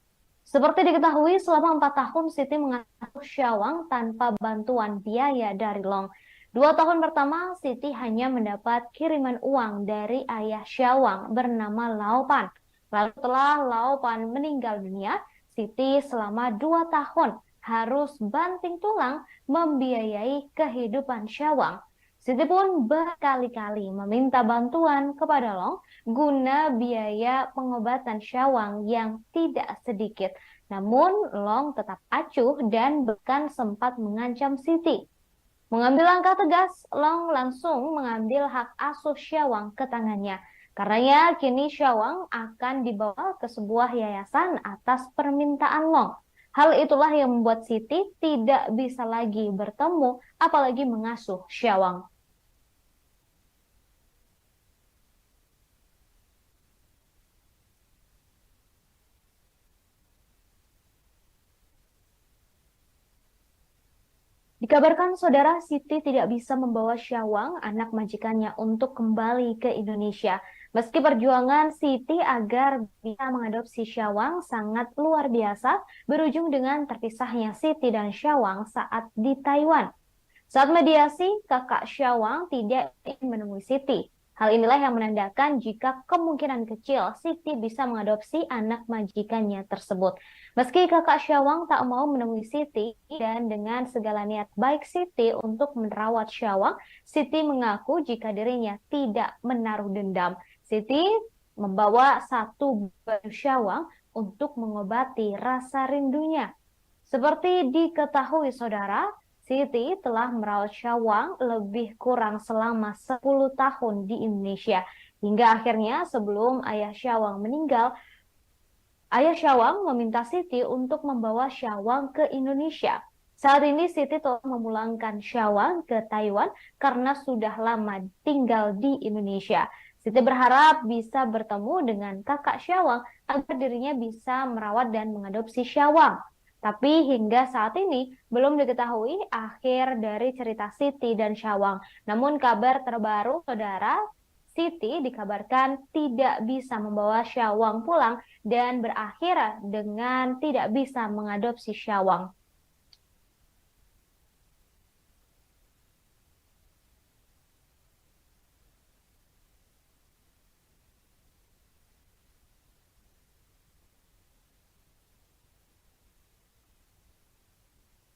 Seperti diketahui, selama 4 tahun Siti mengasuh Syawang tanpa bantuan biaya dari Long. 2 tahun pertama, Siti hanya mendapat kiriman uang dari ayah Syawang bernama Laopan. Lalu setelah Laopan meninggal dunia, Siti selama 2 tahun harus banting tulang membiayai kehidupan Syawang. Siti pun berkali-kali meminta bantuan kepada Long guna biaya pengobatan Syawang yang tidak sedikit. Namun Long tetap acuh dan bahkan sempat mengancam Siti. Mengambil langkah tegas, Long langsung mengambil hak asuh Syawang ke tangannya. Karenanya kini Syawang akan dibawa ke sebuah yayasan atas permintaan Long. Hal itulah yang membuat Siti tidak bisa lagi bertemu apalagi mengasuh Syawang. Dikabarkan saudara Siti tidak bisa membawa Syawang, anak majikannya, untuk kembali ke Indonesia. Meski perjuangan Siti agar bisa mengadopsi Syawang sangat luar biasa, berujung dengan terpisahnya Siti dan Syawang saat di Taiwan. Saat mediasi, kakak Syawang tidak ingin menemui Siti. Hal inilah yang menandakan jika kemungkinan kecil Siti bisa mengadopsi anak majikannya tersebut. Meski kakak Syawang tak mau menemui Siti dan dengan segala niat baik Siti untuk merawat Syawang, Siti mengaku jika dirinya tidak menaruh dendam. Siti membawa satu baju Syawang untuk mengobati rasa rindunya. Seperti diketahui saudara, Siti telah merawat Syawang lebih kurang selama 10 tahun di Indonesia. Hingga akhirnya sebelum ayah Syawang meninggal, ayah Syawang meminta Siti untuk membawa Syawang ke Indonesia. Saat ini Siti telah memulangkan Syawang ke Taiwan karena sudah lama tinggal di Indonesia. Siti berharap bisa bertemu dengan kakak Syawang agar dirinya bisa merawat dan mengadopsi Syawang. Tapi hingga saat ini belum diketahui akhir dari cerita Siti dan Syawang. Namun kabar terbaru, saudara, Siti dikabarkan tidak bisa membawa Syawang pulang dan berakhir dengan tidak bisa mengadopsi Syawang.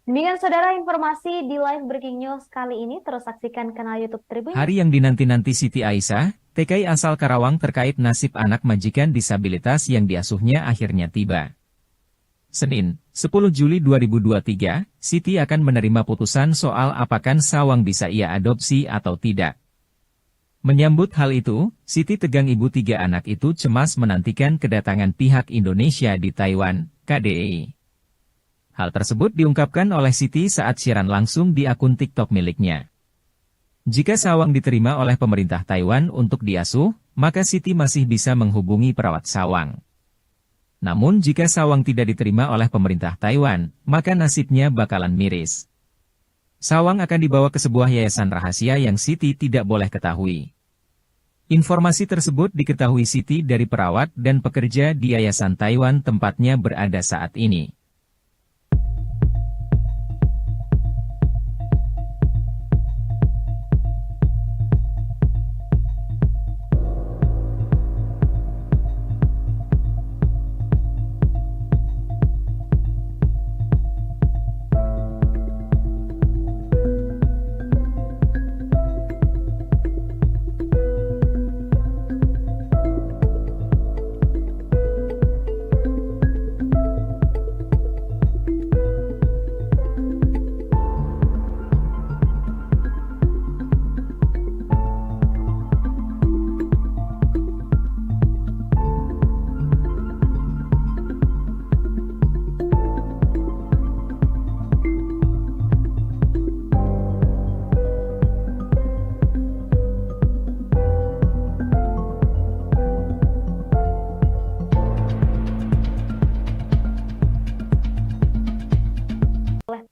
Demikian saudara informasi di live breaking news kali ini. Terus saksikan kanal YouTube Tribun. Hari yang dinanti-nanti Siti Aisyah, TKI asal Karawang terkait nasib anak majikan disabilitas yang diasuhnya akhirnya tiba. Senin, 10 Juli 2023, Siti akan menerima putusan soal apakah Sawang bisa ia adopsi atau tidak. Menyambut hal itu, Siti tegang ibu 3 anak itu cemas menantikan kedatangan pihak Indonesia di Taiwan, KDI. Hal tersebut diungkapkan oleh Siti saat siaran langsung di akun TikTok miliknya. Jika Sawang diterima oleh pemerintah Taiwan untuk diasuh, maka Siti masih bisa menghubungi perawat Sawang. Namun jika Sawang tidak diterima oleh pemerintah Taiwan, maka nasibnya bakalan miris. Sawang akan dibawa ke sebuah yayasan rahasia yang Siti tidak boleh ketahui. Informasi tersebut diketahui Siti dari perawat dan pekerja di yayasan Taiwan tempatnya berada saat ini.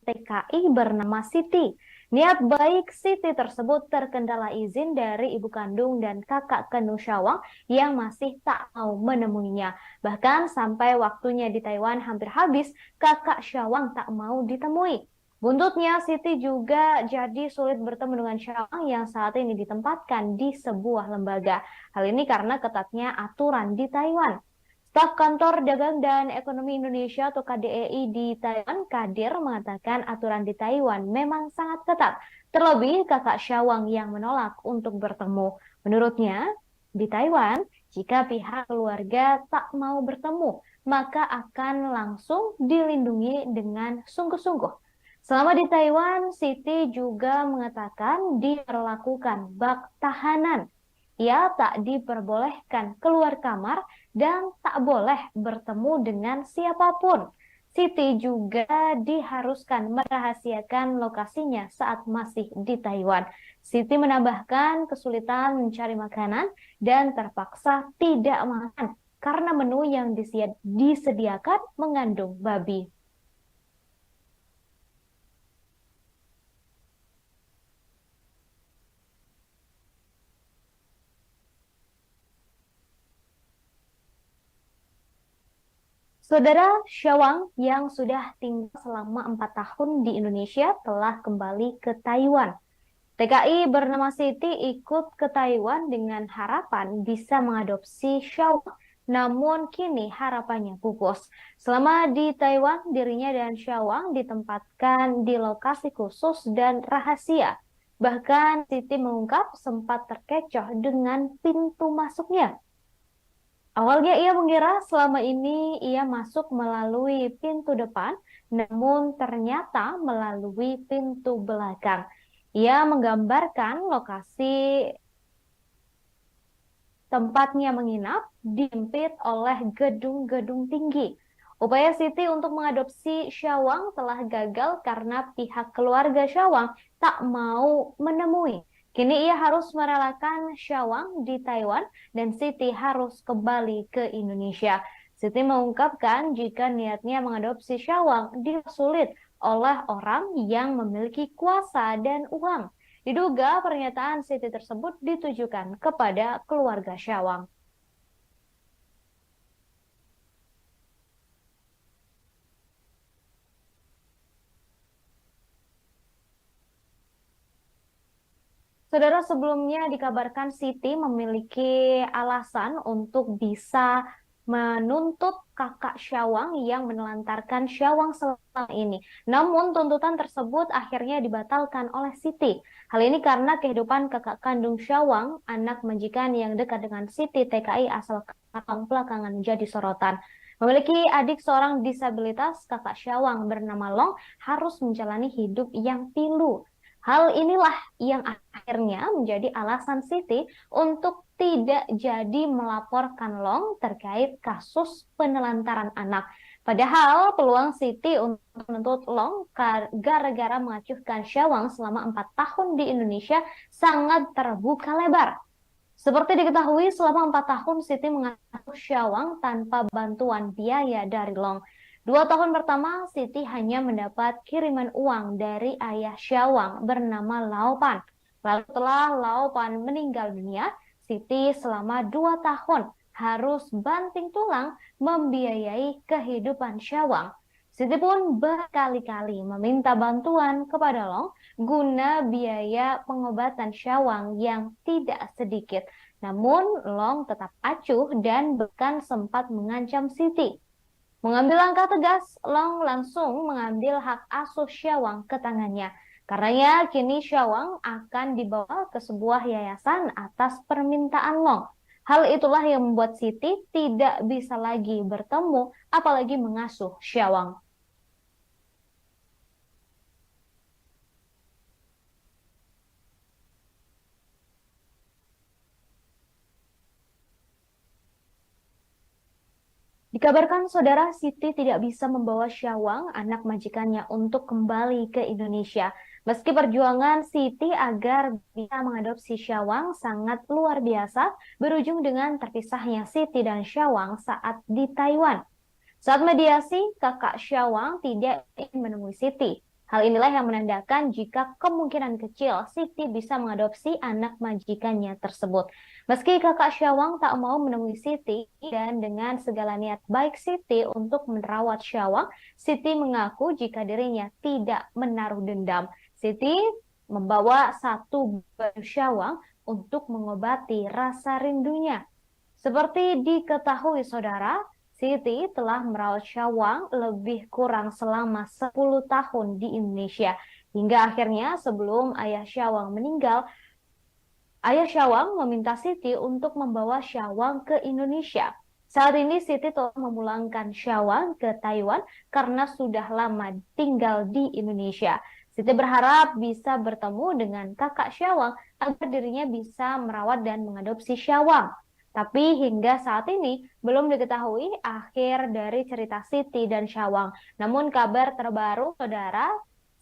TKI bernama Siti. Niat baik Siti tersebut terkendala izin dari ibu kandung dan kakak kandung Syawang yang masih tak mau menemuinya. Bahkan sampai waktunya di Taiwan hampir habis, kakak Syawang tak mau ditemui. Buntutnya, Siti juga jadi sulit bertemu dengan Syawang yang saat ini ditempatkan di sebuah lembaga. Hal ini karena ketatnya aturan di Taiwan. Staf Kantor Dagang dan Ekonomi Indonesia atau KDEI di Taiwan, Kadir, mengatakan aturan di Taiwan memang sangat ketat. Terlebih kakak Syawang yang menolak untuk bertemu. Menurutnya, di Taiwan, jika pihak keluarga tak mau bertemu, maka akan langsung dilindungi dengan sungguh-sungguh. Selama di Taiwan, Siti juga mengatakan diperlakukan bak tahanan. Ia tak diperbolehkan keluar kamar dan tak boleh bertemu dengan siapapun. Siti juga diharuskan merahasiakan lokasinya saat masih di Taiwan. Siti menambahkan kesulitan mencari makanan dan terpaksa tidak makan karena menu yang disediakan mengandung babi. Saudara, Syawang yang sudah tinggal selama 4 tahun di Indonesia telah kembali ke Taiwan. TKI bernama Siti ikut ke Taiwan dengan harapan bisa mengadopsi Syawang, namun kini harapannya pupus. Selama di Taiwan, dirinya dan Syawang ditempatkan di lokasi khusus dan rahasia. Bahkan Siti mengungkap sempat terkecoh dengan pintu masuknya. Awalnya ia mengira selama ini ia masuk melalui pintu depan, namun ternyata melalui pintu belakang. Ia menggambarkan lokasi tempatnya menginap dihimpit oleh gedung-gedung tinggi. Upaya Siti untuk mengadopsi Syawang telah gagal karena pihak keluarga Syawang tak mau menemui. Kini ia harus merelakan Syawang di Taiwan dan Siti harus kembali ke Indonesia. Siti mengungkapkan jika niatnya mengadopsi Syawang disulit oleh orang yang memiliki kuasa dan uang. Diduga pernyataan Siti tersebut ditujukan kepada keluarga Syawang. Saudara, sebelumnya dikabarkan Siti memiliki alasan untuk bisa menuntut kakak Syawang yang menelantarkan Syawang selama ini. Namun tuntutan tersebut akhirnya dibatalkan oleh Siti. Hal ini karena kehidupan kakak kandung Syawang, anak majikan yang dekat dengan Siti TKI asal Karawang belakangan menjadi sorotan. Memiliki adik seorang disabilitas, kakak Syawang bernama Long harus menjalani hidup yang pilu. Hal inilah yang akhirnya menjadi alasan Siti untuk tidak jadi melaporkan Long terkait kasus penelantaran anak. Padahal peluang Siti untuk menuntut Long gara-gara mengacuhkan Syawang selama 4 tahun di Indonesia sangat terbuka lebar. Seperti diketahui, selama 4 tahun Siti mengasuh Syawang tanpa bantuan biaya dari Long. 2 tahun pertama, Siti hanya mendapat kiriman uang dari ayah Syawang bernama Laopan. Lalu setelah Laopan meninggal dunia, Siti selama 2 tahun harus banting tulang membiayai kehidupan Syawang. Siti pun berkali-kali meminta bantuan kepada Long guna biaya pengobatan Syawang yang tidak sedikit. Namun Long tetap acuh dan bahkan sempat mengancam Siti. Mengambil langkah tegas, Long langsung mengambil hak asuh Syawang ke tangannya. Karenanya kini Syawang akan dibawa ke sebuah yayasan atas permintaan Long. Hal itulah yang membuat Siti tidak bisa lagi bertemu apalagi mengasuh Syawang. Dikabarkan saudara Siti tidak bisa membawa Syawang, anak majikannya, untuk kembali ke Indonesia. Meski perjuangan Siti agar bisa mengadopsi Syawang sangat luar biasa, berujung dengan terpisahnya Siti dan Syawang saat di Taiwan. Saat mediasi, kakak Syawang tidak ingin menemui Siti. Hal inilah yang menandakan jika kemungkinan kecil Siti bisa mengadopsi anak majikannya tersebut. Meski kakak Syawang tak mau menemui Siti dan dengan segala niat baik Siti untuk merawat Syawang, Siti mengaku jika dirinya tidak menaruh dendam. Siti membawa satu baju Syawang untuk mengobati rasa rindunya. Seperti diketahui saudara, Siti telah merawat Syawang lebih kurang selama 10 tahun di Indonesia. Hingga akhirnya sebelum ayah Syawang meninggal, ayah Syawang meminta Siti untuk membawa Syawang ke Indonesia. Saat ini Siti telah memulangkan Syawang ke Taiwan karena sudah lama tinggal di Indonesia. Siti berharap bisa bertemu dengan kakak Syawang agar dirinya bisa merawat dan mengadopsi Syawang. Tapi hingga saat ini belum diketahui akhir dari cerita Siti dan Syawang. Namun kabar terbaru saudara,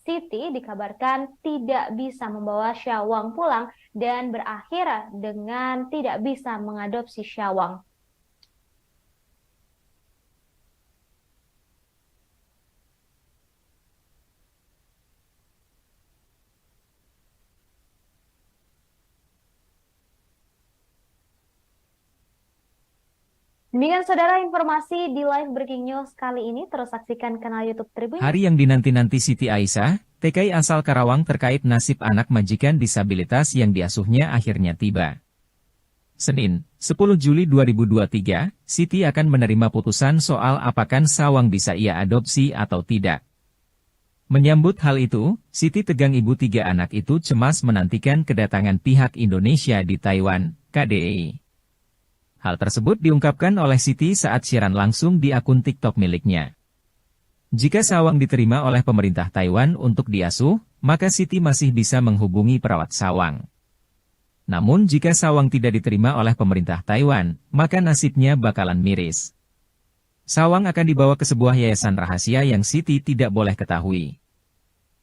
Siti dikabarkan tidak bisa membawa Syawang pulang dan berakhir dengan tidak bisa mengadopsi Syawang. Demikian saudara informasi di live breaking news kali ini. Terus saksikan kanal YouTube Tribun. Hari yang dinanti-nanti Siti Aisyah, TKI asal Karawang terkait nasib anak majikan disabilitas yang diasuhnya akhirnya tiba. Senin, 10 Juli 2023, Siti akan menerima putusan soal apakah Syawang bisa ia adopsi atau tidak. Menyambut hal itu, Siti tegang ibu 3 anak itu cemas menantikan kedatangan pihak Indonesia di Taiwan, KDI. Hal tersebut diungkapkan oleh Siti saat siaran langsung di akun TikTok miliknya. Jika Syawang diterima oleh pemerintah Taiwan untuk diasuh, maka Siti masih bisa menghubungi perawat Syawang. Namun jika Syawang tidak diterima oleh pemerintah Taiwan, maka nasibnya bakalan miris. Syawang akan dibawa ke sebuah yayasan rahasia yang Siti tidak boleh ketahui.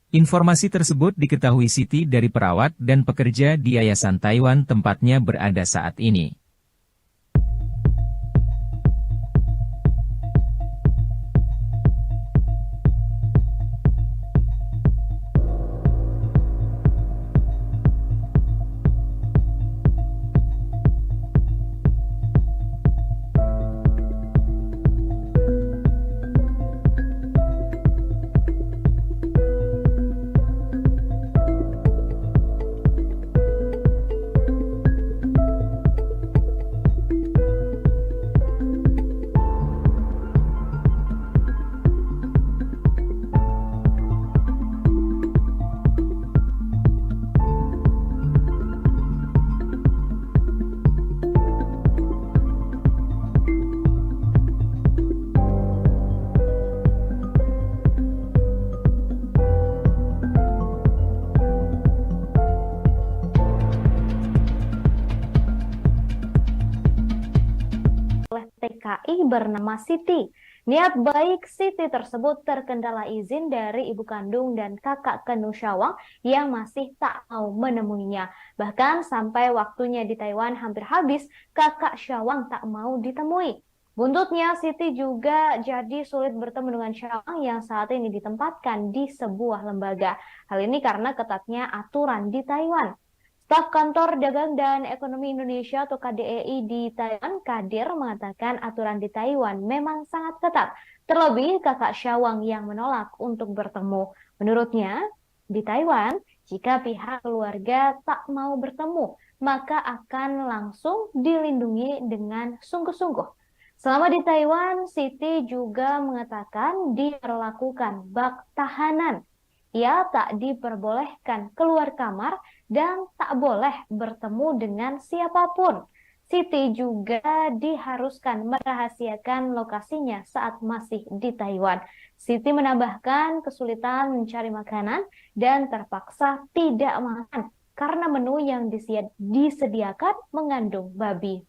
Informasi tersebut diketahui Siti dari perawat dan pekerja di yayasan Taiwan tempatnya berada saat ini. bernama Siti. Niat baik Siti tersebut terkendala izin dari ibu kandung dan kakak kandung Syawang yang masih tak mau menemuinya. Bahkan sampai waktunya di Taiwan hampir habis, kakak Syawang tak mau ditemui. Buntutnya, Siti juga jadi sulit bertemu dengan Syawang yang saat ini ditempatkan di sebuah lembaga. Hal ini karena ketatnya aturan di Taiwan. Staf Kantor Dagang dan Ekonomi Indonesia atau KDEI di Taiwan, Kadir, mengatakan aturan di Taiwan memang sangat ketat. Terlebih kakak Syawang yang menolak untuk bertemu. Menurutnya, di Taiwan, jika pihak keluarga tak mau bertemu, maka akan langsung dilindungi dengan sungguh-sungguh. Selama di Taiwan, Siti juga mengatakan diperlakukan bak tahanan. Ia tak diperbolehkan keluar kamar dan tak boleh bertemu dengan siapapun. Siti juga diharuskan merahasiakan lokasinya saat masih di Taiwan. Siti menambahkan kesulitan mencari makanan dan terpaksa tidak makan karena menu yang disediakan mengandung babi.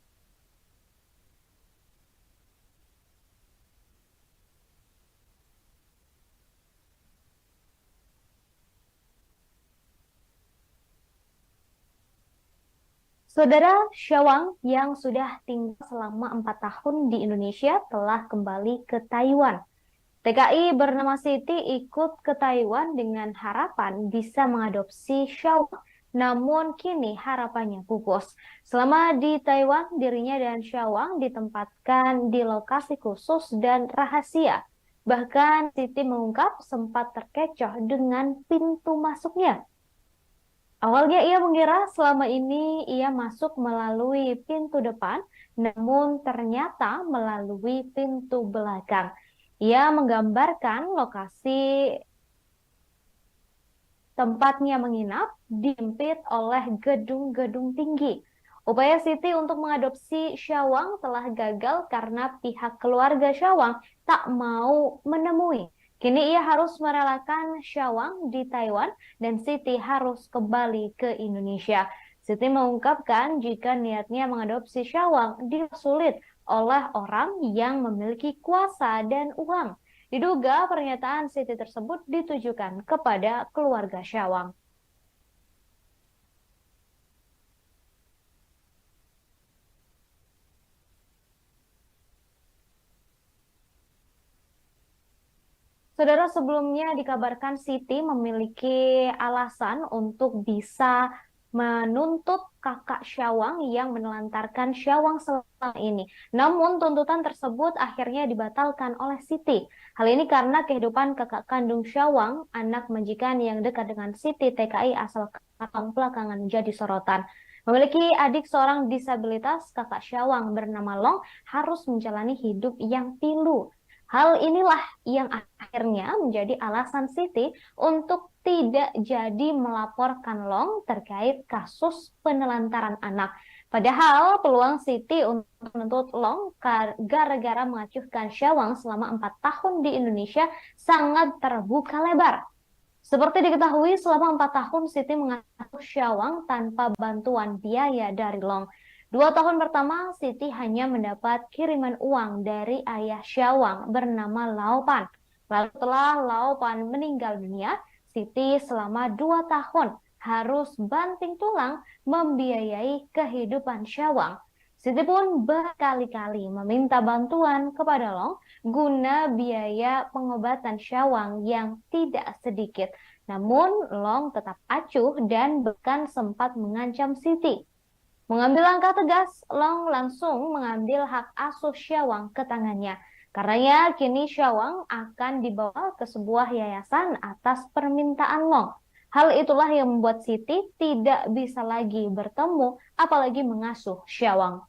Saudara, Syawang yang sudah tinggal selama 4 tahun di Indonesia telah kembali ke Taiwan. TKI bernama Siti ikut ke Taiwan dengan harapan bisa mengadopsi Syawang, namun kini harapannya pupus. Selama di Taiwan, dirinya dan Syawang ditempatkan di lokasi khusus dan rahasia. Bahkan Siti mengungkap sempat terkecoh dengan pintu masuknya. Awalnya ia mengira selama ini ia masuk melalui pintu depan, namun ternyata melalui pintu belakang. Ia menggambarkan lokasi tempatnya menginap dihimpit oleh gedung-gedung tinggi. Upaya Siti untuk mengadopsi Syawang telah gagal karena pihak keluarga Syawang tak mau menemui. Kini ia harus merelakan Syawang di Taiwan dan Siti harus kembali ke Indonesia. Siti mengungkapkan jika niatnya mengadopsi Syawang disulit oleh orang yang memiliki kuasa dan uang. Diduga pernyataan Siti tersebut ditujukan kepada keluarga Syawang. Saudara, sebelumnya dikabarkan Siti memiliki alasan untuk bisa menuntut kakak Syawang yang menelantarkan Syawang selama ini. Namun tuntutan tersebut akhirnya dibatalkan oleh Siti. Hal ini karena kehidupan kakak kandung Syawang, anak majikan yang dekat dengan Siti TKI asal Karawang belakangan menjadi sorotan. Memiliki adik seorang disabilitas, kakak Syawang bernama Long harus menjalani hidup yang pilu. Hal inilah yang akhirnya menjadi alasan Siti untuk tidak jadi melaporkan Long terkait kasus penelantaran anak. Padahal peluang Siti untuk menuntut Long gara-gara mengacuhkan Syawang selama 4 tahun di Indonesia sangat terbuka lebar. Seperti diketahui, selama 4 tahun Siti mengasuh Syawang tanpa bantuan biaya dari Long. 2 tahun pertama, Siti hanya mendapat kiriman uang dari ayah Syawang bernama Laopan. Lalu setelah Laopan meninggal dunia, Siti selama 2 tahun harus banting tulang membiayai kehidupan Syawang. Siti pun berkali-kali meminta bantuan kepada Long guna biaya pengobatan Syawang yang tidak sedikit. Namun Long tetap acuh dan bahkan sempat mengancam Siti. Mengambil langkah tegas, Long langsung mengambil hak asuh Syawang ke tangannya. Karenanya kini Syawang akan dibawa ke sebuah yayasan atas permintaan Long. Hal itulah yang membuat Siti tidak bisa lagi bertemu, apalagi mengasuh Syawang.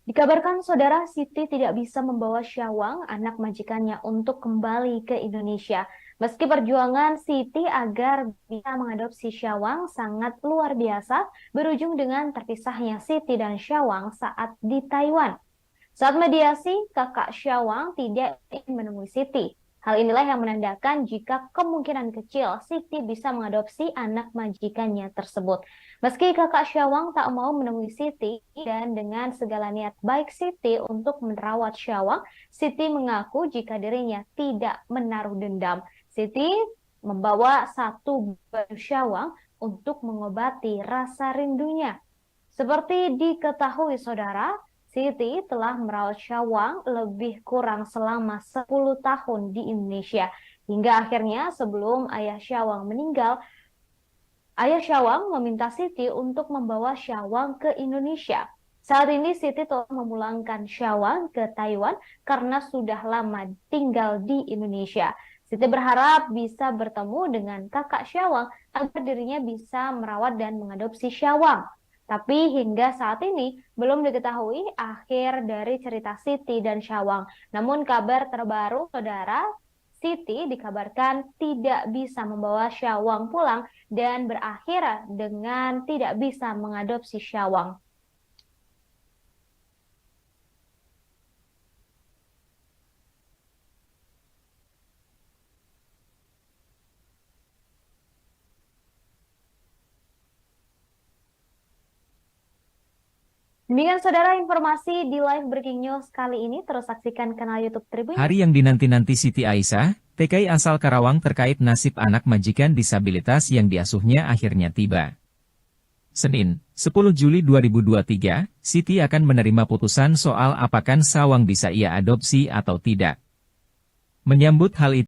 Dikabarkan saudara Siti tidak bisa membawa Syawang, anak majikannya, untuk kembali ke Indonesia. Meski perjuangan Siti agar bisa mengadopsi Syawang sangat luar biasa, berujung dengan terpisahnya Siti dan Syawang saat di Taiwan. Saat mediasi, kakak Syawang tidak ingin menemui Siti. Hal inilah yang menandakan jika kemungkinan kecil Siti bisa mengadopsi anak majikannya tersebut. Meski kakak Syawang tak mau menemui Siti dan dengan segala niat baik Siti untuk merawat Syawang, Siti mengaku jika dirinya tidak menaruh dendam. Siti membawa satu baju Syawang untuk mengobati rasa rindunya. Seperti diketahui saudara, Siti telah merawat Syawang lebih kurang selama 10 tahun di Indonesia. Hingga akhirnya sebelum ayah Syawang meninggal, ayah Syawang meminta Siti untuk membawa Syawang ke Indonesia. Saat ini Siti telah memulangkan Syawang ke Taiwan karena sudah lama tinggal di Indonesia. Siti berharap bisa bertemu dengan kakak Syawang agar dirinya bisa merawat dan mengadopsi Syawang. Tapi hingga saat ini belum diketahui akhir dari cerita Siti dan Syawang. Namun kabar terbaru saudara, Siti dikabarkan tidak bisa membawa Syawang pulang dan berakhir dengan tidak bisa mengadopsi Syawang. Demikian saudara informasi di live breaking news kali ini. Terus saksikan kanal YouTube Tribun. Hari yang dinanti-nanti Siti Aisyah, TKI asal Karawang terkait nasib anak majikan disabilitas yang diasuhnya akhirnya tiba. Senin, 10 Juli 2023, Siti akan menerima putusan soal apakah Syawang bisa ia adopsi atau tidak. Menyambut hal itu,